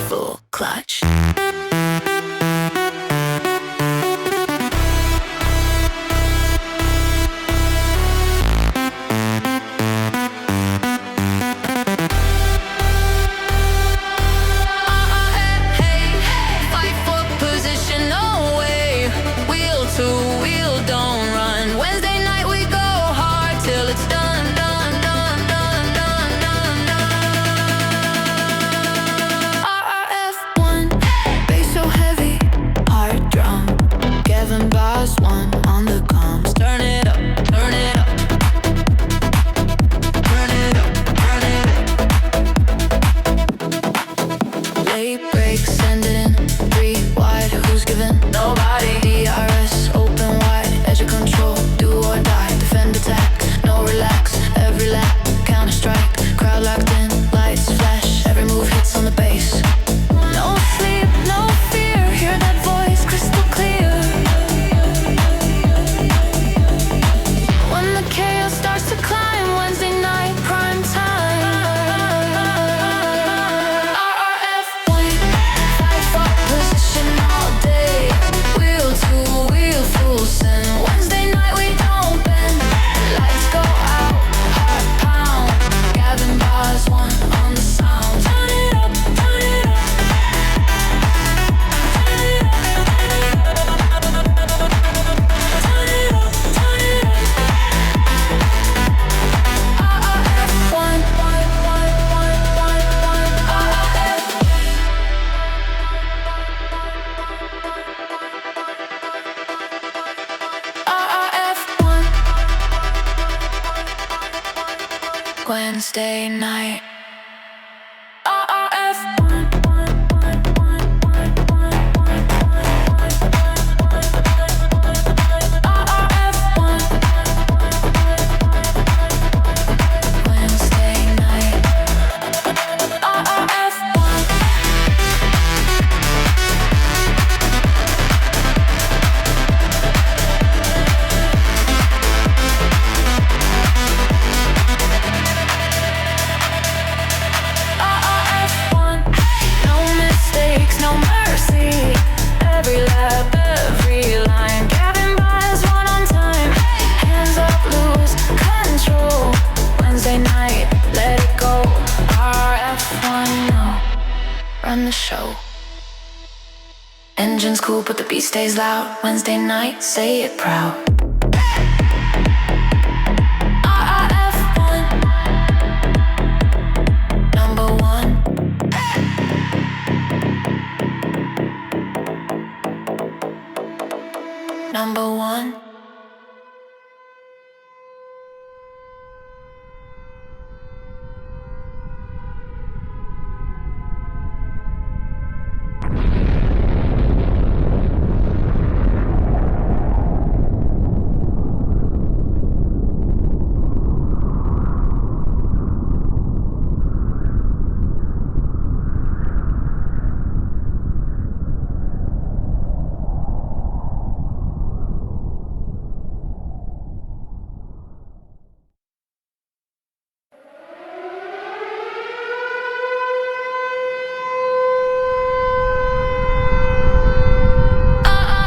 Full clutch. Wednesday night. RRF1. Wednesday night. RRF1. RRF1. No mistakes, no mercy. Every lap, every line. Driving by us one on time. Hands up, lose control. Wednesday night, let it go. RRF1, no. Run the show. Engine's cool, but the beat stays loud. Wednesday night, say it proud. RRF1, number one. Number one.